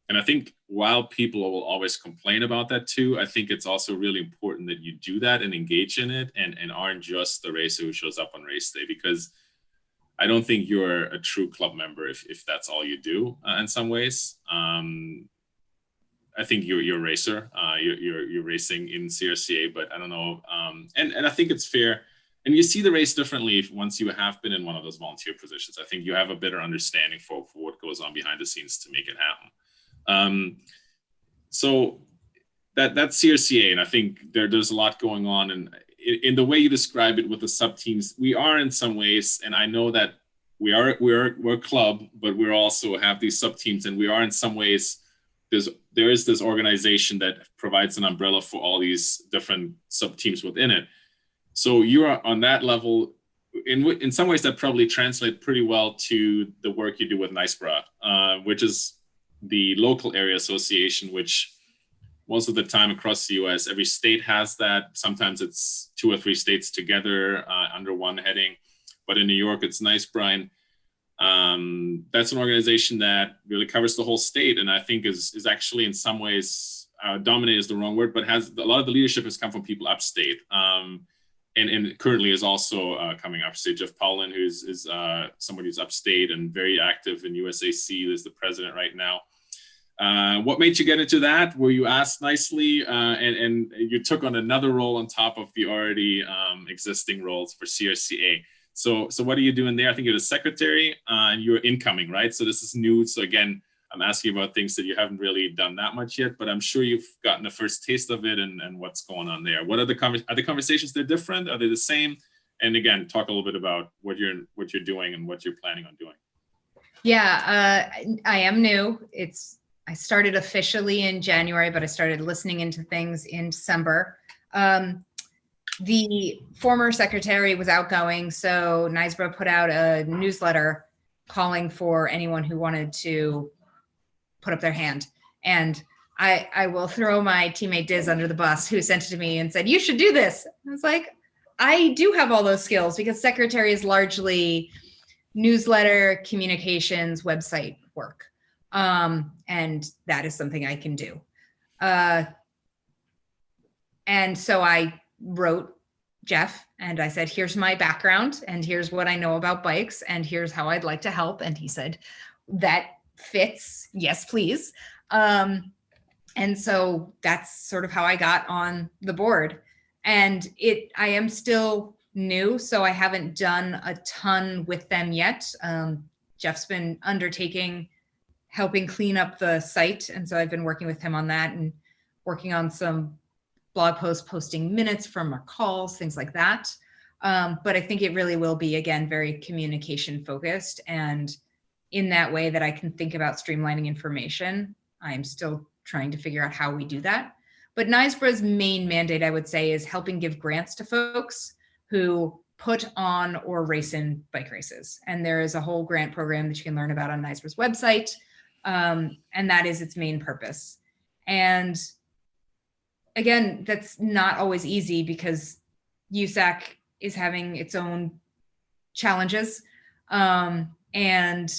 A: and I think while people will always complain about that too, I think it's also really important that you do that and engage in it, and aren't just the racer who shows up on race day, because I don't think you're a true club member if that's all you do in some ways. I think you're a racer, you're racing in CRCA, but I don't know. And I think it's fair. And you see the race differently once you have been in one of those volunteer positions. I think you have a better understanding for what goes on behind the scenes to make it happen. So that's CRCA, and I think there's a lot going on. And in the way you describe it with the sub teams, we are in some ways, and I know that we're a club, but we also have these sub teams, and we are in some ways. There is this organization that provides an umbrella for all these different sub teams within it. So you are on that level. In some ways, that probably translates pretty well to the work you do with NYSBRA, which is the local area association, which most of the time across the US, every state has that. Sometimes it's 2 or 3 states together under one heading, but in New York, it's NYSBRA. That's an organization that really covers the whole state, and I think is actually in some ways dominate is the wrong word, but has a lot of the leadership has come from people upstate. and currently is also coming upstate. Jeff Paulin, who's somebody who's upstate and very active in USAC, is the president right now. What made you get into that? Were you asked nicely, and you took on another role on top of the already existing roles for CRCA? So what are you doing there? I think you're the secretary, and you're incoming, right? So this is new. So again, I'm asking about things that you haven't really done that much yet, but I'm sure you've gotten the first taste of it and what's going on there. What are the conversations? They're different? Are they the same? And again, talk a little bit about what you're doing and what you're planning on doing.
B: Yeah, I am new. I started officially in January, but I started listening into things in December. The former secretary was outgoing, so NYSBRA put out a newsletter calling for anyone who wanted to put up their hand. And I will throw my teammate Diz under the bus, who sent it to me and said, "You should do this." I was like, I do have all those skills, because secretary is largely newsletter, communications, website work. And that is something I can do. And so I wrote Jeff and I said, "Here's my background and here's what I know about bikes and here's how I'd like to help." And he said, "That fits. Yes, please." And so that's sort of how I got on the board. And I am still new, so I haven't done a ton with them yet. Jeff's been helping clean up the site. And so I've been working with him on that and working on some blog posts, posting minutes from our calls, things like that. But I think it really will be, again, very communication focused. And in that way that I can think about streamlining information, I'm still trying to figure out how we do that. But NYSBRA's main mandate, I would say, is helping give grants to folks who put on or race in bike races. And there is a whole grant program that you can learn about on NYSBRA's website. And that is its main purpose. And again, that's not always easy, because USAC is having its own challenges, and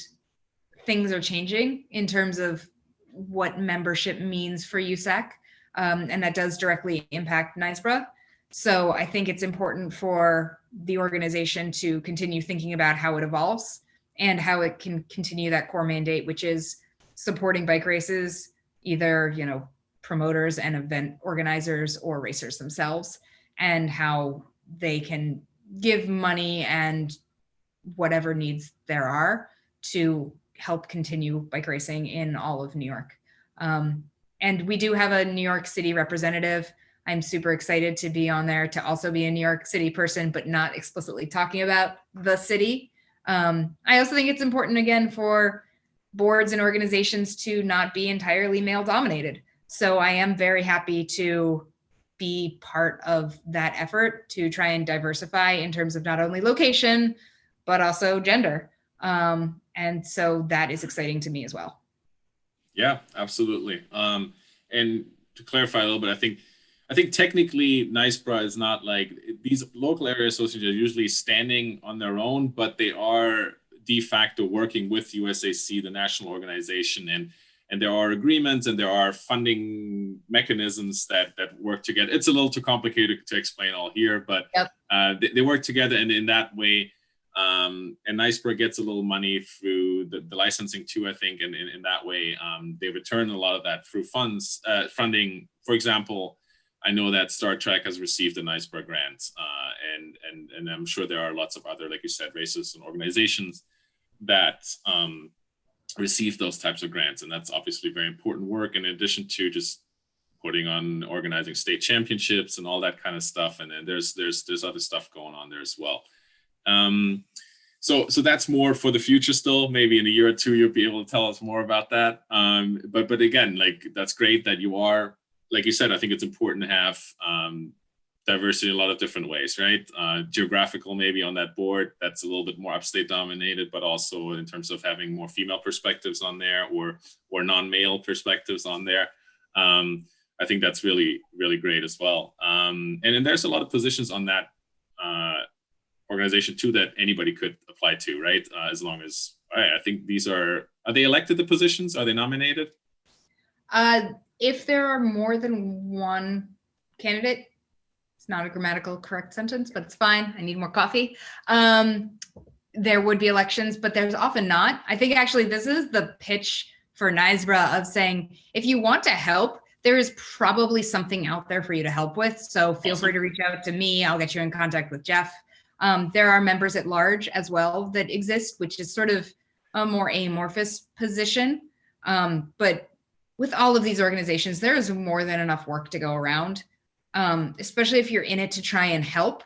B: things are changing in terms of what membership means for USAC, and that does directly impact NYSBRA. So I think it's important for the organization to continue thinking about how it evolves and how it can continue that core mandate, which is supporting bike races, either, promoters and event organizers or racers themselves, and how they can give money and whatever needs there are to help continue bike racing in all of New York. And we do have a New York City representative. I'm super excited to be on there, to also be a New York City person, but not explicitly talking about the city. I also think it's important, again, for boards and organizations to not be entirely male dominated. So I am very happy to be part of that effort to try and diversify in terms of not only location, but also gender. And so that is exciting to me as well.
A: Yeah, absolutely. And to clarify a little bit, I think technically NYSBRA is not like, these local area associations are usually standing on their own, but they are de facto working with USAC, the national organization, and there are agreements and there are funding mechanisms that work together. It's a little too complicated to explain all here, but yep. They work together, and in that way, and NYSBRA gets a little money through the licensing too, I think, and in that way, they return a lot of that through funding. For example, I know that Star Trek has received a NYSBRA grant, and I'm sure there are lots of other, like you said, races and organizations that receive those types of grants, and that's obviously very important work, in addition to just putting on, organizing state championships and all that kind of stuff. And then there's other stuff going on there as well. So that's more for the future still. Maybe in a year or two, you'll be able to tell us more about that. But again, like, that's great that you are, like you said, I think it's important to have diversity in a lot of different ways, right? Geographical, maybe on that board, that's a little bit more upstate dominated, but also in terms of having more female perspectives on there, or non-male perspectives on there. I think that's really, really great as well. And then there's a lot of positions on that organization too that anybody could apply to, right? As long as, I think these are they elected, the positions? Are they nominated?
B: If there are more than one candidate, It's not a grammatical correct sentence, but it's fine. I need more coffee. There would be elections, but there's often not. I think actually this is the pitch for NYSBRA of saying, if you want to help, there is probably something out there for you to help with. So feel free to reach out to me. I'll get you in contact with Jeff. There are members at large as well that exist, which is sort of a more amorphous position. But with all of these organizations, there is more than enough work to go around, especially if you're in it to try and help.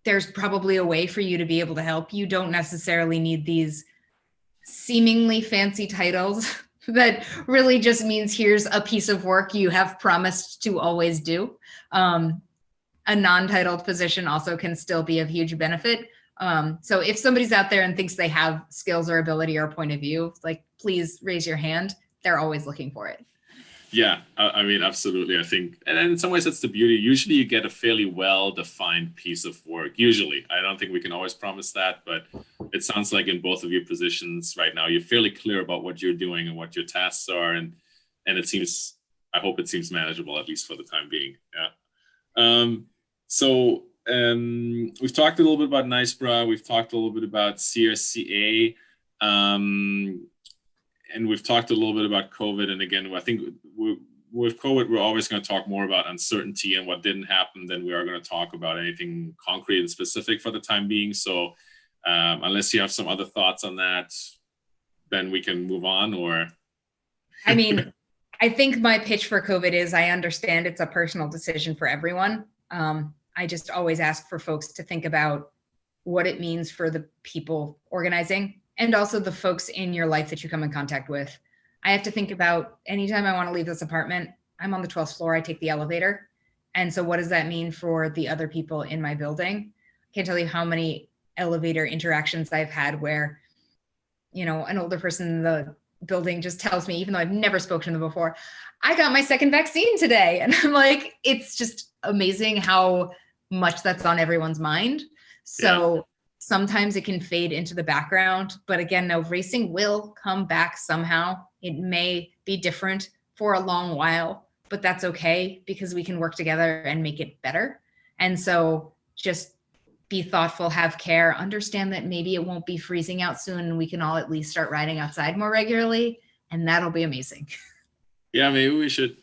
B: There's probably a way for you to be able to help. You don't necessarily need these seemingly fancy titles that really just means here's a piece of work you have promised to always do. A non-titled position also can still be of huge benefit. So if somebody's out there and thinks they have skills or ability or point of view, like, please raise your hand. They're always looking for it.
A: Yeah, I mean, absolutely. I think, and in some ways that's the beauty. Usually you get a fairly well-defined piece of work. Usually, I don't think we can always promise that, but it sounds like in both of your positions right now, you're fairly clear about what you're doing and what your tasks are. And it seems, I hope it seems manageable, at least for the time being. Yeah. We've talked a little bit about NYSBRA. We've talked a little bit about CRCA. And we've talked a little bit about COVID. And again, I think with COVID, we're always going to talk more about uncertainty and what didn't happen than we are going to talk about anything concrete and specific for the time being. So unless you have some other thoughts on that, then we can move on. Or
B: I mean, I think my pitch for COVID is, I understand it's a personal decision for everyone. I just always ask for folks to think about what it means for the people organizing, and also the folks in your life that you come in contact with. I have to think about, anytime I want to leave this apartment, I'm on the 12th floor, I take the elevator. And so what does that mean for the other people in my building? I can't tell you how many elevator interactions I've had where, you know, an older person in the building just tells me, even though I've never spoken to them before, I got my second vaccine today. And I'm like, it's just amazing how much that's on everyone's mind. So yeah. Sometimes it can fade into the background, but again, no, racing will come back somehow. It may be different for a long while, but that's okay, because we can work together and make it better. And so just be thoughtful, have care, understand that maybe it won't be freezing out soon and we can all at least start riding outside more regularly, and that'll be amazing.
A: Yeah, maybe we should,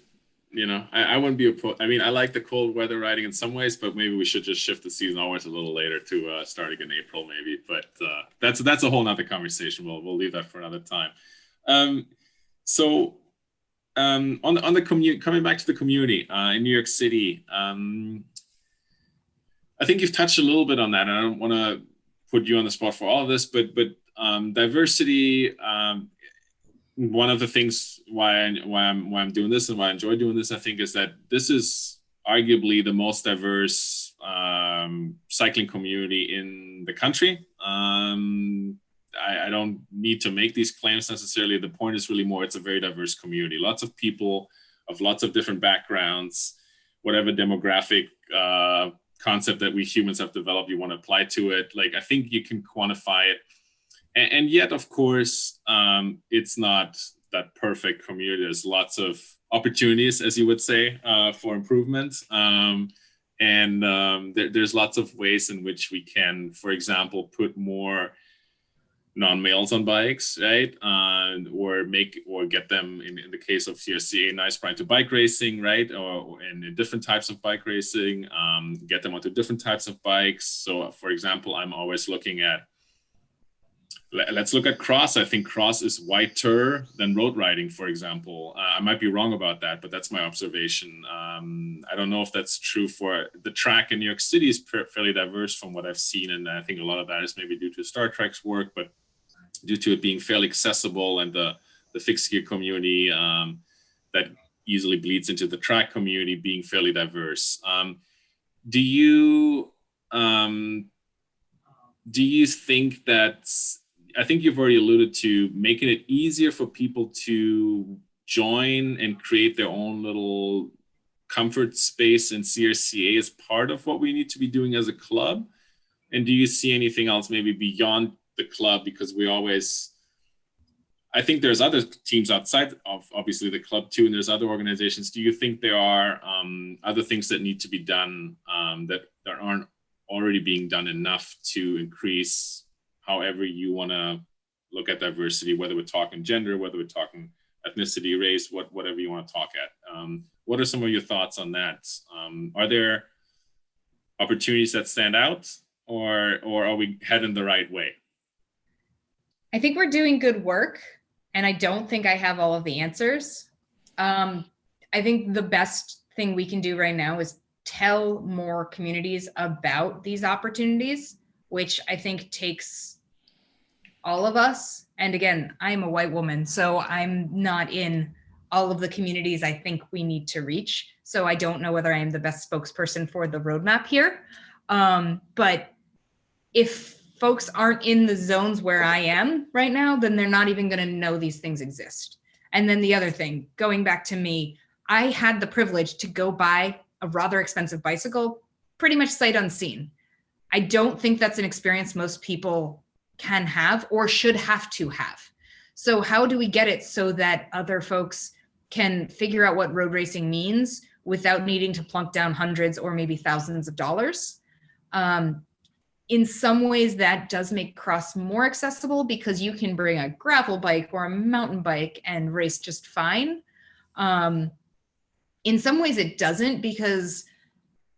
A: you know, I wouldn't be I mean, I like the cold weather riding in some ways, but maybe we should just shift the season always a little later to starting in April, maybe. But that's a whole nother conversation. We'll leave that for another time. On the commute, coming back to the community in New York City, I think you've touched a little bit on that, and I don't want to put you on the spot for all of this, but diversity. One of the things why I'm doing this and why I enjoy doing this, I think, is that this is arguably the most diverse cycling community in the country. I don't need to make these claims necessarily. The point is really more, it's a very diverse community. Lots of people of lots of different backgrounds, whatever demographic concept that we humans have developed, you want to apply to it. Like, I think you can quantify it. And yet, of course, it's not that perfect community. There's lots of opportunities, as you would say, for improvement. There's lots of ways in which we can, for example, put more non-males on bikes, right? Or get them, in the case of CRCA and NYSBRA, into bike racing, right? Or in different types of bike racing, get them onto different types of bikes. So, for example, I'm always looking at, let's look at cross. I think cross is whiter than road riding, for example. I might be wrong about that, but that's my observation. I don't know if that's true for the track in New York City. Is fairly diverse from what I've seen, and I think a lot of that is maybe due to Star Trek's work, but due to it being fairly accessible, and the fixed gear community that easily bleeds into the track community being fairly diverse. Do you think that, I think you've already alluded to making it easier for people to join and create their own little comfort space in CRCA as part of what we need to be doing as a club? And do you see anything else maybe beyond the club? Because we always, I think there's other teams outside of obviously the club too, and there's other organizations. Do you think there are other things that need to be done that aren't already being done enough to increase however you want to look at diversity, whether we're talking gender, whether we're talking ethnicity, race, whatever you want to talk at? What are some of your thoughts on that? Are there opportunities that stand out, or are we heading the right way?
B: I think we're doing good work, and I don't think I have all of the answers. I think the best thing we can do right now is tell more communities about these opportunities, which I think takes all of us. And again, I'm a white woman, so I'm not in all of the communities I think we need to reach. So I don't know whether I am the best spokesperson for the roadmap here. But if folks aren't in the zones where I am right now, then they're not even going to know these things exist. And then the other thing, going back to me, I had the privilege to go buy a rather expensive bicycle, pretty much sight unseen. I don't think that's an experience most people can have or should have to have. So how do we get it so that other folks can figure out what road racing means without needing to plunk down hundreds or maybe thousands of dollars? In some ways that does make cross more accessible because you can bring a gravel bike or a mountain bike and race just fine. In some ways it doesn't, because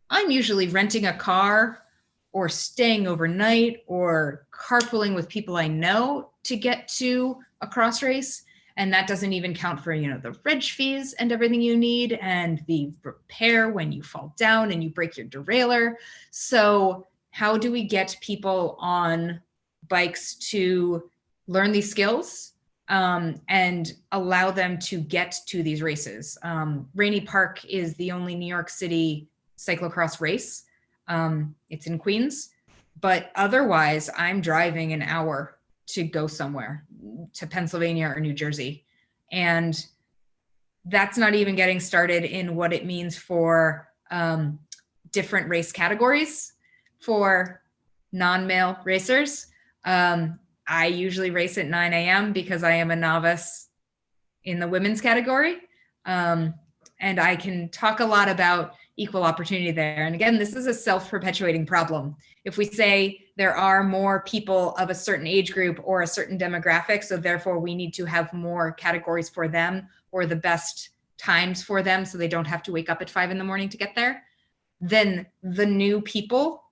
B: I'm usually renting a car or staying overnight or carpooling with people I know to get to a cross race. And that doesn't even count for, the reg fees and everything you need and the repair when you fall down and you break your derailleur. So how do we get people on bikes to learn these skills and allow them to get to these races? Rainy Park is the only New York City cyclo-cross race. It's in Queens, but otherwise I'm driving an hour to go somewhere, to Pennsylvania or New Jersey. And that's not even getting started in what it means for different race categories for non-male racers. I usually race at 9 a.m. because I am a novice in the women's category. And I can talk a lot about equal opportunity there. And again, this is a self-perpetuating problem. If we say there are more people of a certain age group or a certain demographic, so therefore we need to have more categories for them or the best times for them so they don't have to wake up at 5 a.m. to get there, then the new people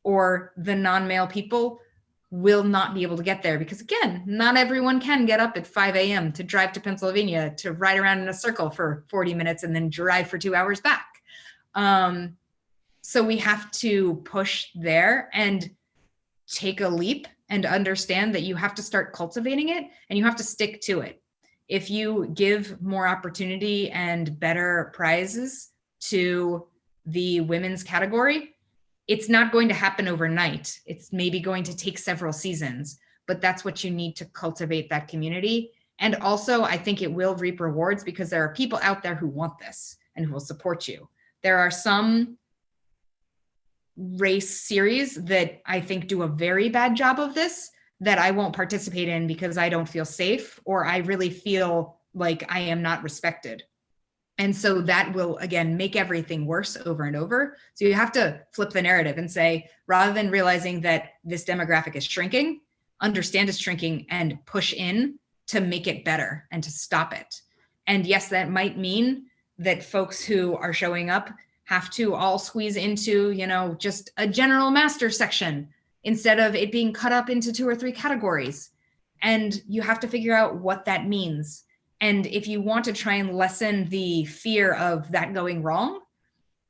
B: or the non-male people will not be able to get there, because again, not everyone can get up at 5 a.m. to drive to Pennsylvania to ride around in a circle for 40 minutes and then drive for 2 hours back. So we have to push there and take a leap and understand that you have to start cultivating it and you have to stick to it. If you give more opportunity and better prizes to the women's category, it's not going to happen overnight. It's maybe going to take several seasons, but that's what you need to cultivate that community. And also, I think it will reap rewards because there are people out there who want this and who will support you. There are some race series that I think do a very bad job of this that I won't participate in because I don't feel safe or I really feel like I am not respected. And so that will, again, make everything worse over and over. So you have to flip the narrative and say, rather than realizing that this demographic is shrinking, understand it's shrinking and push in to make it better and to stop it. And yes, that might mean that folks who are showing up have to all squeeze into, just a general master section instead of it being cut up into 2 or 3 categories. And you have to figure out what that means. And if you want to try and lessen the fear of that going wrong,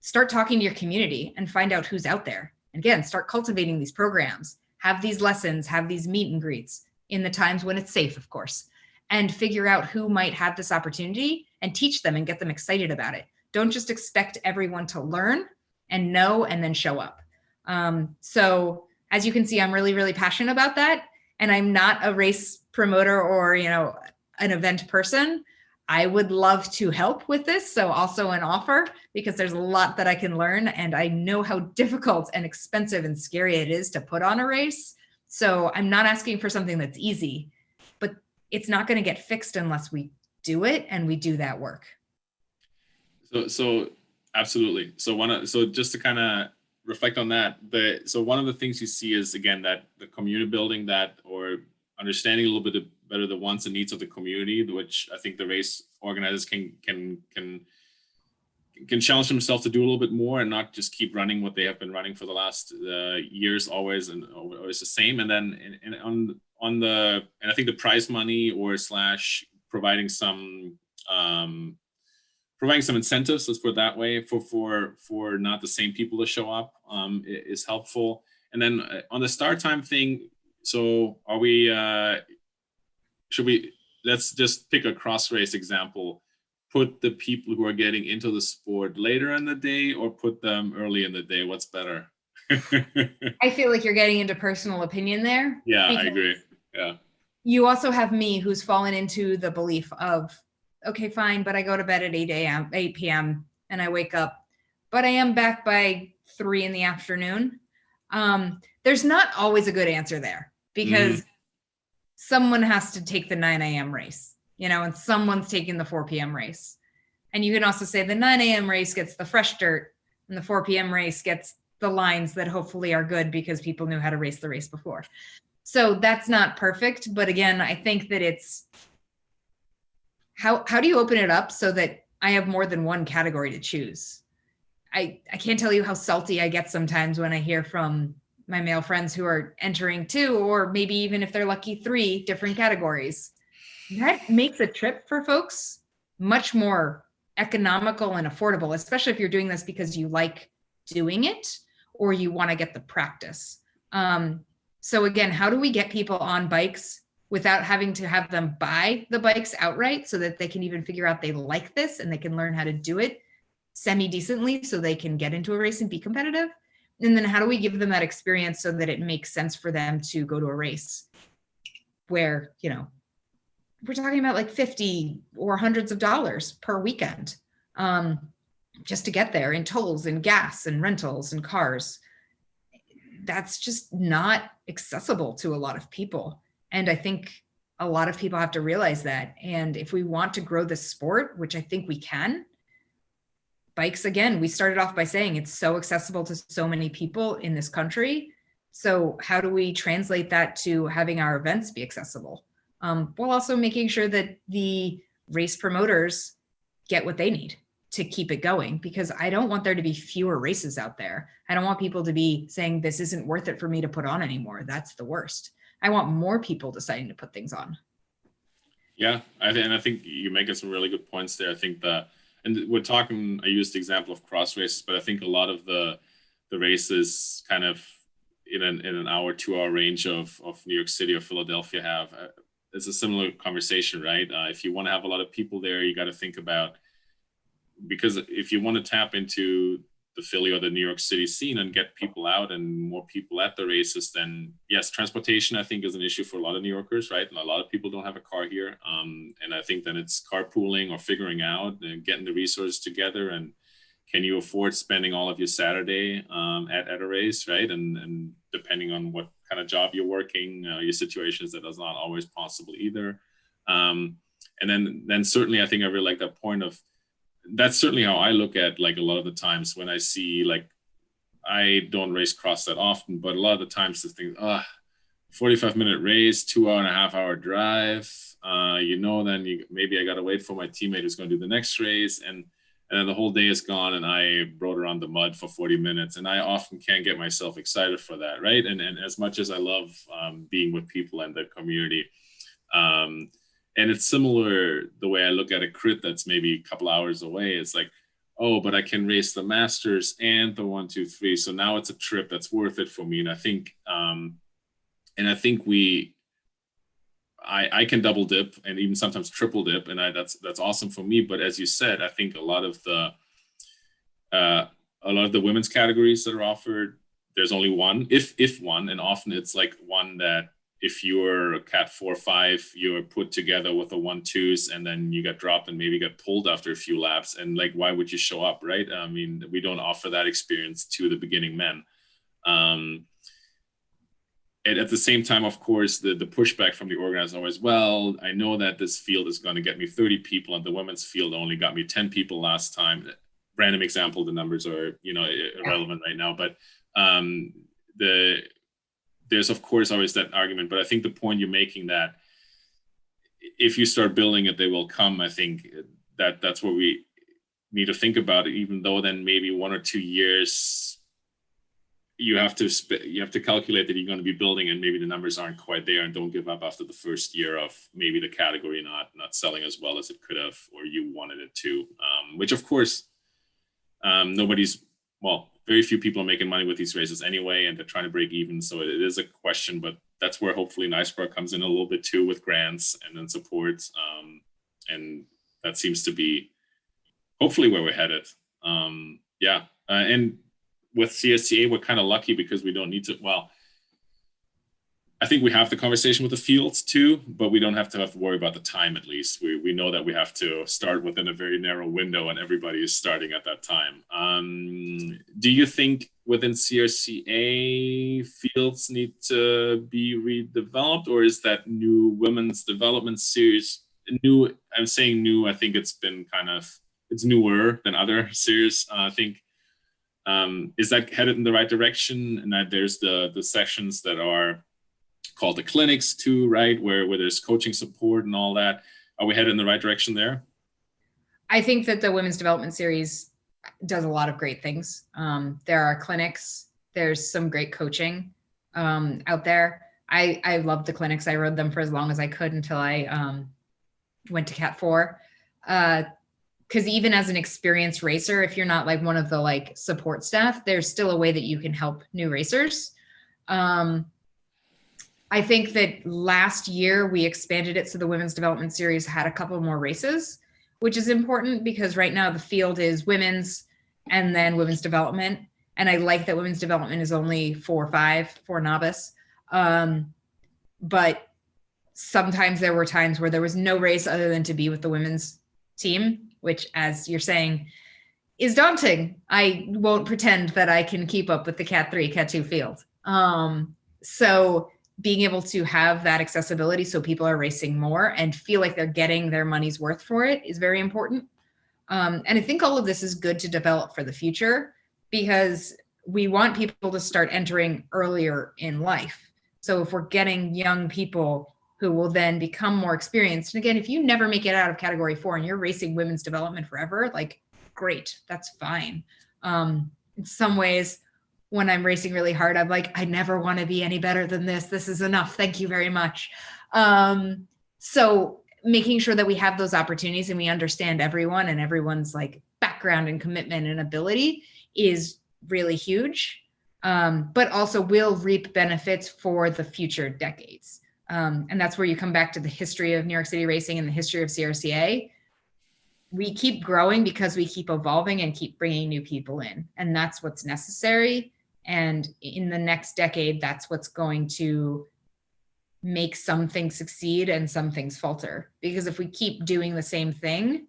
B: start talking to your community and find out who's out there. And again, start cultivating these programs, have these lessons, have these meet and greets in the times when it's safe, of course, and figure out who might have this opportunity and teach them and get them excited about it. Don't just expect everyone to learn and know and then show up. So as you can see, I'm really, really passionate about that. And I'm not a race promoter or, an event person. I would love to help with this. So also an offer, because there's a lot that I can learn and I know how difficult and expensive and scary it is to put on a race. So I'm not asking for something that's easy, but it's not going to get fixed unless we do it and we do that work.
A: So absolutely. So just to kind of reflect on that, so one of the things you see is, again, that the community building that, or understanding a little bit better the wants and needs of the community, which I think the race organizers can challenge themselves to do a little bit more and not just keep running what they have been running for the last years, always the same. And then and I think the prize money or / providing some incentives, let's put it that way, for not the same people to show up is helpful. And then on the start time thing, so let's just pick a cross race example. Put the people who are getting into the sport later in the day or put them early in the day? What's better?
B: I feel like you're getting into personal opinion there.
A: Yeah, I agree. Yeah.
B: You also have me who's fallen into the belief of, okay, fine, but I go to bed at 8 p.m. and I wake up, but I am back by 3 in the afternoon. There's not always a good answer there, because someone has to take the 9 a.m. race, and someone's taking the 4 p.m. race. And you can also say the 9 a.m. race gets the fresh dirt and the 4 p.m. race gets the lines that hopefully are good because people knew how to race the race before. So that's not perfect. But again, I think that it's how do you open it up so that I have more than one category to choose? I can't tell you how salty I get sometimes when I hear from my male friends who are entering 2, or maybe even if they're lucky 3 different categories. That makes a trip for folks much more economical and affordable, especially if you're doing this because you like doing it or you want to get the practice. So again, how do we get people on bikes without having to have them buy the bikes outright so that they can even figure out they like this and they can learn how to do it semi-decently so they can get into a race and be competitive? And then how do we give them that experience so that it makes sense for them to go to a race where, we're talking about like 50 or hundreds of dollars per weekend just to get there, in tolls and gas and rentals and cars. That's just not accessible to a lot of people. And I think a lot of people have to realize that. And if we want to grow this sport, which I think we can, bikes, again, we started off by saying it's so accessible to so many people in this country. So how do we translate that to having our events be accessible? While also making sure that the race promoters get what they need to keep it going, because I don't want there to be fewer races out there. I don't want people to be saying this isn't worth it for me to put on anymore. That's the worst. I want more people deciding to put things on.
A: Yeah, I think you're making some really good points there. I think and we're talking, I used the example of cross races, but I think a lot of the races kind of in an hour, 2-hour range of New York City or Philadelphia have, it's a similar conversation, right? If you want to have a lot of people there, you got to think about, because if you want to tap into the Philly or the New York City scene and get people out and more people at the races, then yes, transportation, I think, is an issue for a lot of New Yorkers, right? And a lot of people don't have a car here. And I think then it's carpooling or figuring out and getting the resources together. And can you afford spending all of your Saturday at a race, right? And depending on what kind of job you're working, your situations, that is not always possible either. And then certainly, I think I really like that point of, that's certainly how I look at, like, a lot of the times when I see, like, I don't race cross that often, but a lot of the times the thing, 45-minute race, 2.5-hour drive, then maybe I got to wait for my teammate who's going to do the next race. And then the whole day is gone and I rode around the mud for 40 minutes. And I often can't get myself excited for that, right? And as much as I love being with people and the community, and it's similar the way I look at a crit that's maybe a couple hours away. It's like, oh, but I can race the Masters and the 1, 2, 3. So now it's a trip that's worth it for me. And I think, I can double dip and even sometimes triple dip, and that's awesome for me. But as you said, I think a lot of the women's categories that are offered, there's only one, if one, and often it's like one that, if you're a cat 4 or 5, you're put together with a 1-2s, and then you get dropped and maybe get pulled after a few laps. And like, why would you show up, right? I mean, we don't offer that experience to the beginning men. and at the same time, of course, the pushback from the organizer always, well, I know that this field is going to get me 30 people and the women's field only got me 10 people last time. Random example, the numbers are, irrelevant right now, but there's of course always that argument. But I think the point you're making, that if you start building it, they will come. I think that's what we need to think about it, even though then maybe 1 or 2 years you have to calculate that you're going to be building and maybe the numbers aren't quite there, and don't give up after the first year of maybe the category not selling as well as it could have or you wanted it to, which of course very few people are making money with these races anyway, and they're trying to break even, so it is a question. But that's where hopefully NYSBRA comes in a little bit too, with grants and then support, and that seems to be hopefully where we're headed. And with CRCA, we're kind of lucky because we don't need to, I think we have the conversation with the fields too, but we don't have to worry about the time. At least we know that we have to start within a very narrow window, and everybody is starting at that time. Do you think within CRCA fields need to be redeveloped, or is that new women's development series new? I'm saying new. I think it's been it's newer than other series. I think. Is that headed in the right direction? And that there's the sections that are called the clinics too, right? Where there's coaching support and all that. Are we headed in the right direction there?
B: I think that the Women's Development Series does a lot of great things. There are clinics. There's some great coaching out there. I love the clinics. I rode them for as long as I could until I went to Cat 4. Because even as an experienced racer, if you're not like one of the support staff, there's still a way that you can help new racers. I think that last year we expanded it so the Women's Development Series had a couple more races, which is important because right now the field is women's and then women's development. And I like that women's development is only 4 or 5 for novice. But sometimes there were times where there was no race other than to be with the women's team, which, as you're saying, is daunting. I won't pretend that I can keep up with the Cat 3, Cat 2 field. So being able to have that accessibility so people are racing more and feel like they're getting their money's worth for it is very important. And I think all of this is good to develop for the future because we want people to start entering earlier in life. So if we're getting young people who will then become more experienced. And again, if you never make it out of category 4 and you're racing women's development forever, great, that's fine. In some ways, when I'm racing really hard, I'm like, I never want to be any better than this. This is enough. Thank you very much. So making sure that we have those opportunities and we understand everyone and everyone's background and commitment and ability is really huge, but also will reap benefits for the future decades. And that's where you come back to the history of New York City racing and the history of CRCA. We keep growing because we keep evolving and keep bringing new people in. And that's what's necessary. And in the next decade, that's what's going to make some things succeed and some things falter. Because if we keep doing the same thing,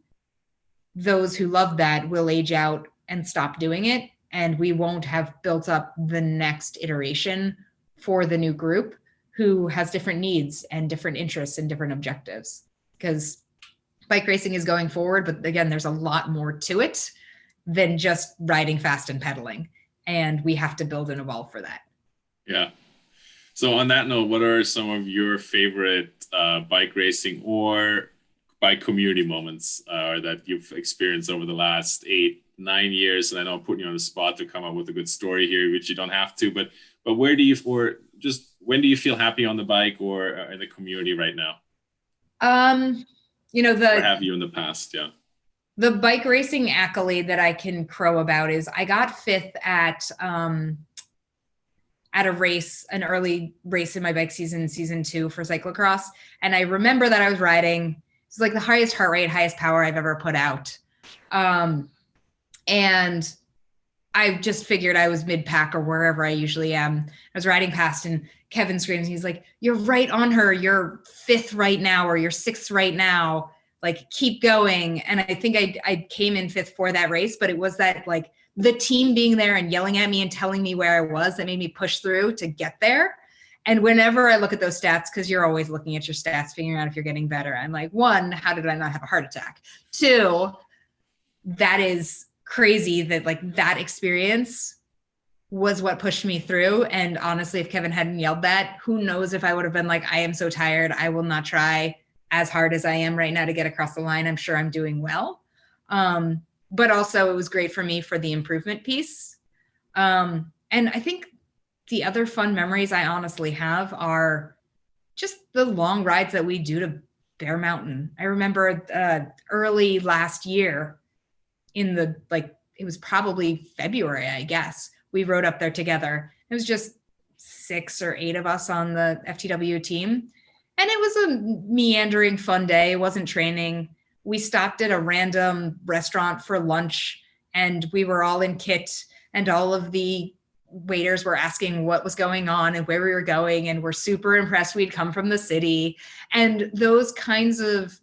B: those who love that will age out and stop doing it. And we won't have built up the next iteration for the new group who has different needs and different interests and different objectives. Because bike racing is going forward, but again, there's a lot more to it than just riding fast and pedaling. And we have to build and evolve for that.
A: Yeah. So on that note, what are some of your favorite bike racing or bike community moments that you've experienced over the last 8-9 years? And I know I'm putting you on the spot to come up with a good story here, which you don't have to, but where do you, when do you feel happy on the bike or in the community right now? Or have you in the past? Yeah.
B: The bike racing accolade that I can crow about is I got 5th at a race, an early race in my bike season 2 for cyclo-cross. And I remember that I was riding, it's the highest heart rate, highest power I've ever put out. And I just figured I was mid-pack or wherever I usually am. I was riding past and Kevin screams, he's like, "You're right on her. You're 5th right now, or you're 6th right now. Keep going." And I think I came in 5th for that race, but it was that the team being there and yelling at me and telling me where I was that made me push through to get there. And whenever I look at those stats, because you're always looking at your stats, figuring out if you're getting better, I'm like, one, how did I not have a heart attack? Two, that is crazy that like that experience was what pushed me through. And honestly, if Kevin hadn't yelled that, who knows if I would have been like, I am so tired, I will not try as hard as I am right now to get across the line. I'm sure I'm doing well. But also it was great for me for the improvement piece. And I think the other fun memories I honestly have are just the long rides that we do to Bear Mountain. I remember early last year in the, like, it was probably February, I guess. We rode up there together. It was just 6 or 8 of us on the FTW team. And it was a meandering fun day. It wasn't training. We stopped at a random restaurant for lunch and we were all in kit and all of the waiters were asking what was going on and where we were going. And we're super impressed we'd come from the city. And those kinds of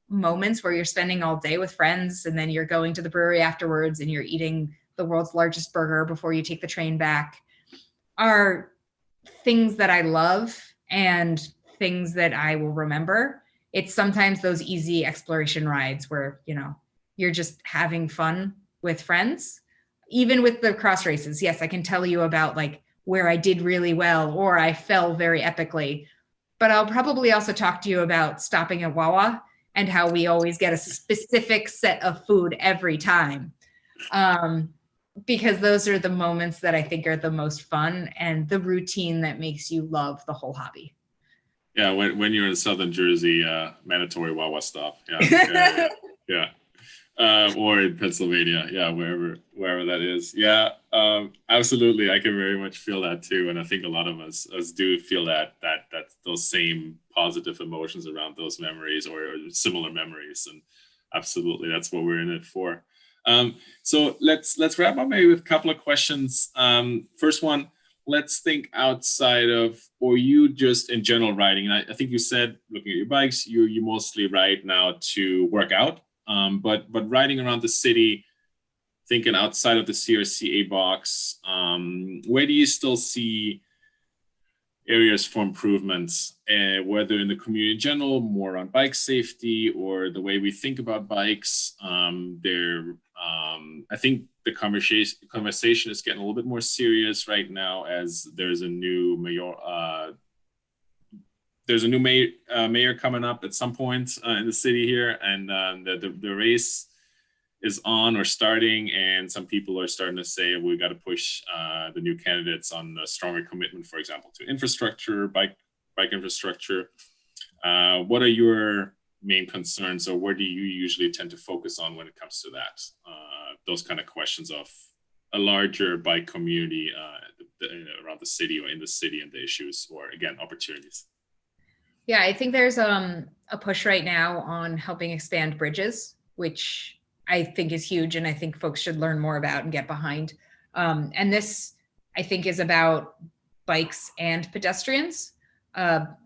B: moments where you're spending all day with friends and then you're going to the brewery afterwards and you're eating the world's largest burger before you take the train back are things that I love and things that I will remember. It's sometimes those easy exploration rides where, you know, you're just having fun with friends. Even with the cross races, yes, I can tell you about like where I did really well or I fell very epically, but I'll probably also talk to you about stopping at Wawa and how we always get a specific set of food every time. Because those are the moments that I think are the most fun and the routine that makes you love the whole hobby.
A: Yeah, when you're in Southern Jersey, mandatory Wawa stop. Yeah. Or in Pennsylvania, yeah, wherever that is. Yeah, absolutely. I can very much feel that too, and I think a lot of us do feel that those same positive emotions around those memories or similar memories, and absolutely, that's what we're in it for. So let's wrap up maybe with a couple of questions. First one, let's think outside of, or you just in general riding. And I think you said, looking at your bikes, you mostly ride now to work out. But riding around the city, thinking outside of the CRCA box, where do you still see areas for improvements, whether in the community in general, more on bike safety or the way we think about bikes? I think the conversation is getting a little bit more serious right now as there's a new mayor. There's a new mayor coming up at some point in the city here, and the race is on or starting, and some people are starting to say we got to push the new candidates on a stronger commitment, for example, to infrastructure, bike infrastructure. What are your main concerns, or where do you usually tend to focus on when it comes to that? Those kind of questions of a larger bike community around the city or in the city and the issues, or again, opportunities.
B: Yeah, I think there's a push right now on helping expand bridges, which I think is huge and I think folks should learn more about and get behind. And this, I think, is about bikes and pedestrians,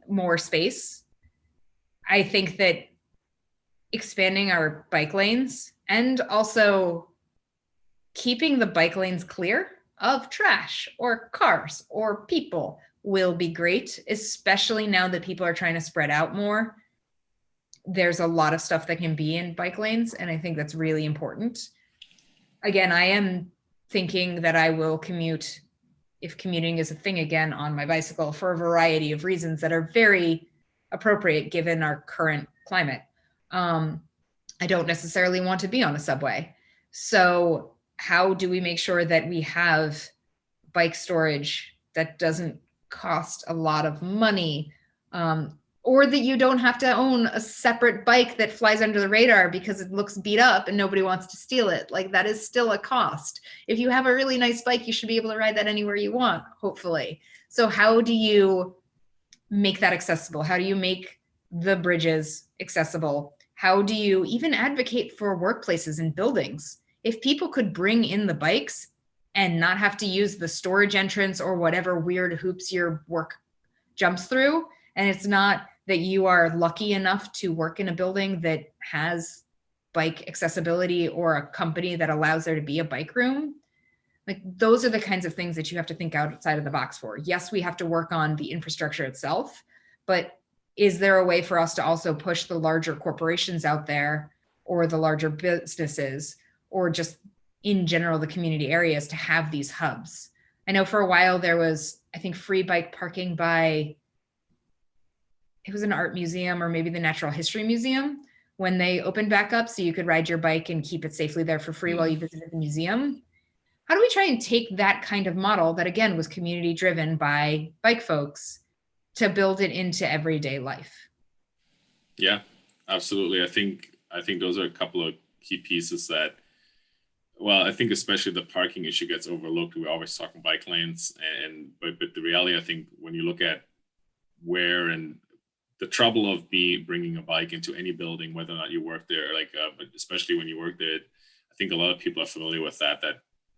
B: more space. I think that expanding our bike lanes and also keeping the bike lanes clear of trash or cars or people will be great, especially now that people are trying to spread out more. There's a lot of stuff that can be in bike lanes, and I think that's really important. Again, I am thinking that I will commute, if commuting is a thing again, on my bicycle for a variety of reasons that are very appropriate given our current climate. I don't necessarily want to be on a subway. So how do we make sure that we have bike storage that doesn't cost a lot of money, or that you don't have to own a separate bike that flies under the radar because it looks beat up and nobody wants to steal it? Like, that is still a cost. If you have a really nice bike, you should be able to ride that anywhere you want, hopefully. So how do you make that accessible? How do you make the bridges accessible? How do you even advocate for workplaces and buildings? If people could bring in the bikes and not have to use the storage entrance or whatever weird hoops your work jumps through, and it's not that you are lucky enough to work in a building that has bike accessibility or a company that allows there to be a bike room, Like those are the kinds of things that you have to think outside of the box for. Yes, we have to work on the infrastructure itself, but is there a way for us to also push the larger corporations out there, or the larger businesses, or just in general, the community areas, to have these hubs? I know for a while there was, I think, free bike parking by, it was an art museum or maybe the Natural History Museum, when they opened back up, so you could ride your bike and keep it safely there for free while you visited the museum. How do we try and take that kind of model that, again, was community driven by bike folks, to build it into everyday life?
A: Yeah, absolutely. I think those are a couple of key pieces that, well, I think especially the parking issue gets overlooked. We always talk bike lanes, but the reality, I think, when you look at where and the trouble of bringing a bike into any building, whether or not you work there, but especially when you work there, I think a lot of people are familiar with that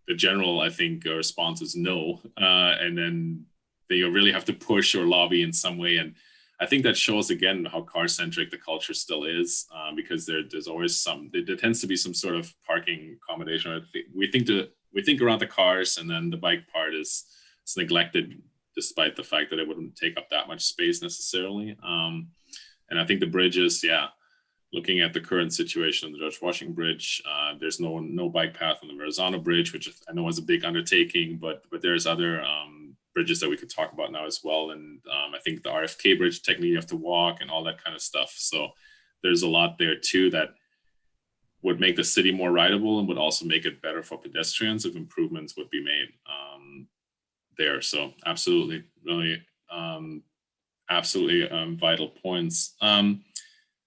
A: the general, I think, response is no. And then they really have to push or lobby in some way. And I think that shows, again, how car-centric the culture still is, because there's always there tends to be some sort of parking accommodation. We think around the cars, and then the bike part is neglected, despite the fact that it wouldn't take up that much space necessarily. And I think the bridges, looking at the current situation on the George Washington Bridge, there's no bike path on the Verrazano Bridge, which I know is a big undertaking, but there's other bridges that we could talk about now as well. And I think the RFK Bridge, technically you have to walk and all that kind of stuff. So there's a lot there too that would make the city more rideable and would also make it better for pedestrians if improvements would be made there. So absolutely, really, absolutely vital points.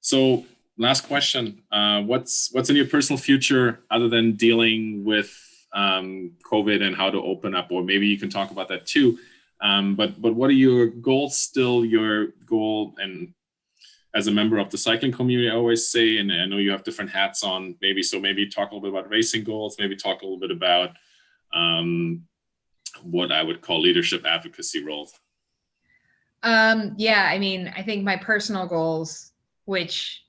A: So last question, what's in your personal future other than dealing with COVID and how to open up, or maybe you can talk about that too. But what are your goals still, your goal? And as a member of the cycling community, I always say, and I know you have different hats on, maybe talk a little bit about racing goals, maybe talk a little bit about what I would call leadership advocacy roles.
B: Yeah, I mean, I think my personal goals, which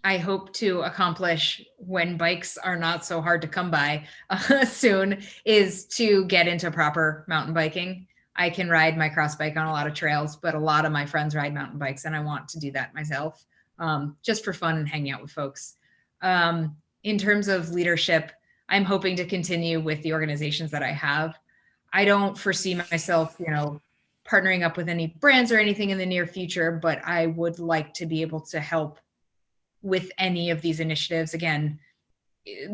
B: I hope to accomplish when bikes are not so hard to come by soon, is to get into proper mountain biking. I can ride my cross bike on a lot of trails, but a lot of my friends ride mountain bikes, and I want to do that myself, just for fun and hanging out with folks. In terms of leadership, I'm hoping to continue with the organizations that I have. I don't foresee myself, partnering up with any brands or anything in the near future, but I would like to be able to help with any of these initiatives. Again,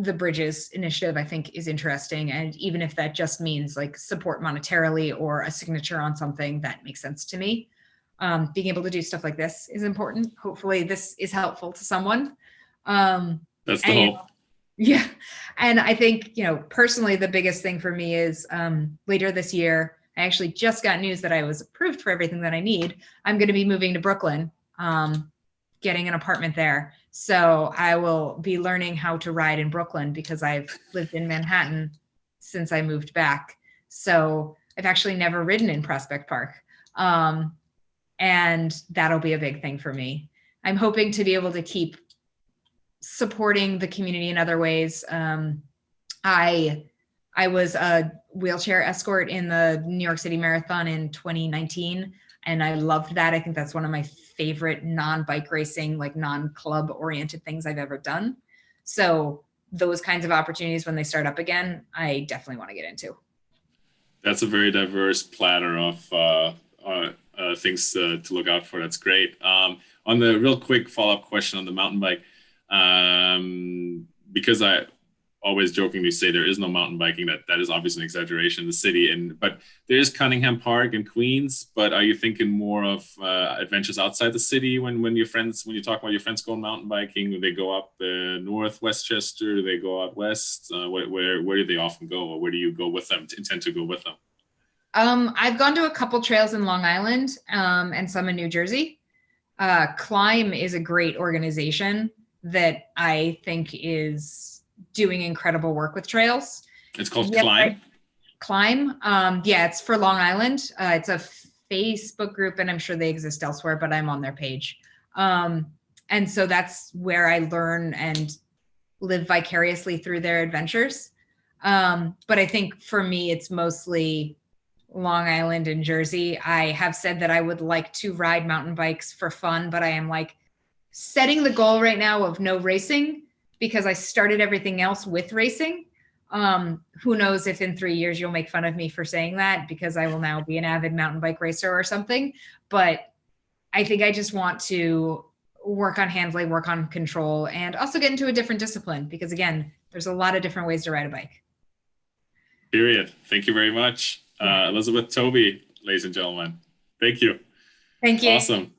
B: the Bridges initiative, I think, is interesting. And even if that just means like support monetarily or a signature on something, that makes sense to me. Being able to do stuff like this is important. Hopefully this is helpful to someone.
A: That's the hope.
B: Yeah. And I think, personally, the biggest thing for me is later this year, I actually just got news that I was approved for everything that I need. I'm going to be moving to Brooklyn, getting an apartment there. So I will be learning how to ride in Brooklyn because I've lived in Manhattan since I moved back. So I've actually never ridden in Prospect Park. And that'll be a big thing for me. I'm hoping to be able to keep supporting the community in other ways. I was a wheelchair escort in the New York City Marathon in 2019, and I loved that. I think that's one of my favorite non-bike racing, like non-club oriented things I've ever done. So those kinds of opportunities, when they start up again, I definitely want to get into.
A: That's a very diverse platter of things to look out for. That's great. On the real quick follow-up question on the mountain bike, because I always jokingly say there is no mountain biking, that is obviously an exaggeration in the city, but there is Cunningham Park in Queens. But are you thinking more of adventures outside the city when you talk about your friends going mountain biking? Do they go up north Westchester? Do they go out west? Where do they often go, or where do you go with them, intend to go with them?
B: I've gone to a couple trails in Long Island and some in New Jersey. Climb is a great organization that I think is doing incredible work with trails.
A: It's called Climb?
B: Climb. Yeah, it's for Long Island. It's a Facebook group, and I'm sure they exist elsewhere, but I'm on their page. And so that's where I learn and live vicariously through their adventures. But I think for me, it's mostly Long Island and Jersey. I have said that I would like to ride mountain bikes for fun, but I am like setting the goal right now of no racing because I started everything else with racing. Who knows if in 3 years you'll make fun of me for saying that because I will now be an avid mountain bike racer or something. But I think I just want to work on handling, work on control, and also get into a different discipline because again, there's a lot of different ways to ride a bike.
A: Period. Thank you very much. Elizabeth Tobey, ladies and gentlemen. Thank you.
B: Thank you.
A: Awesome.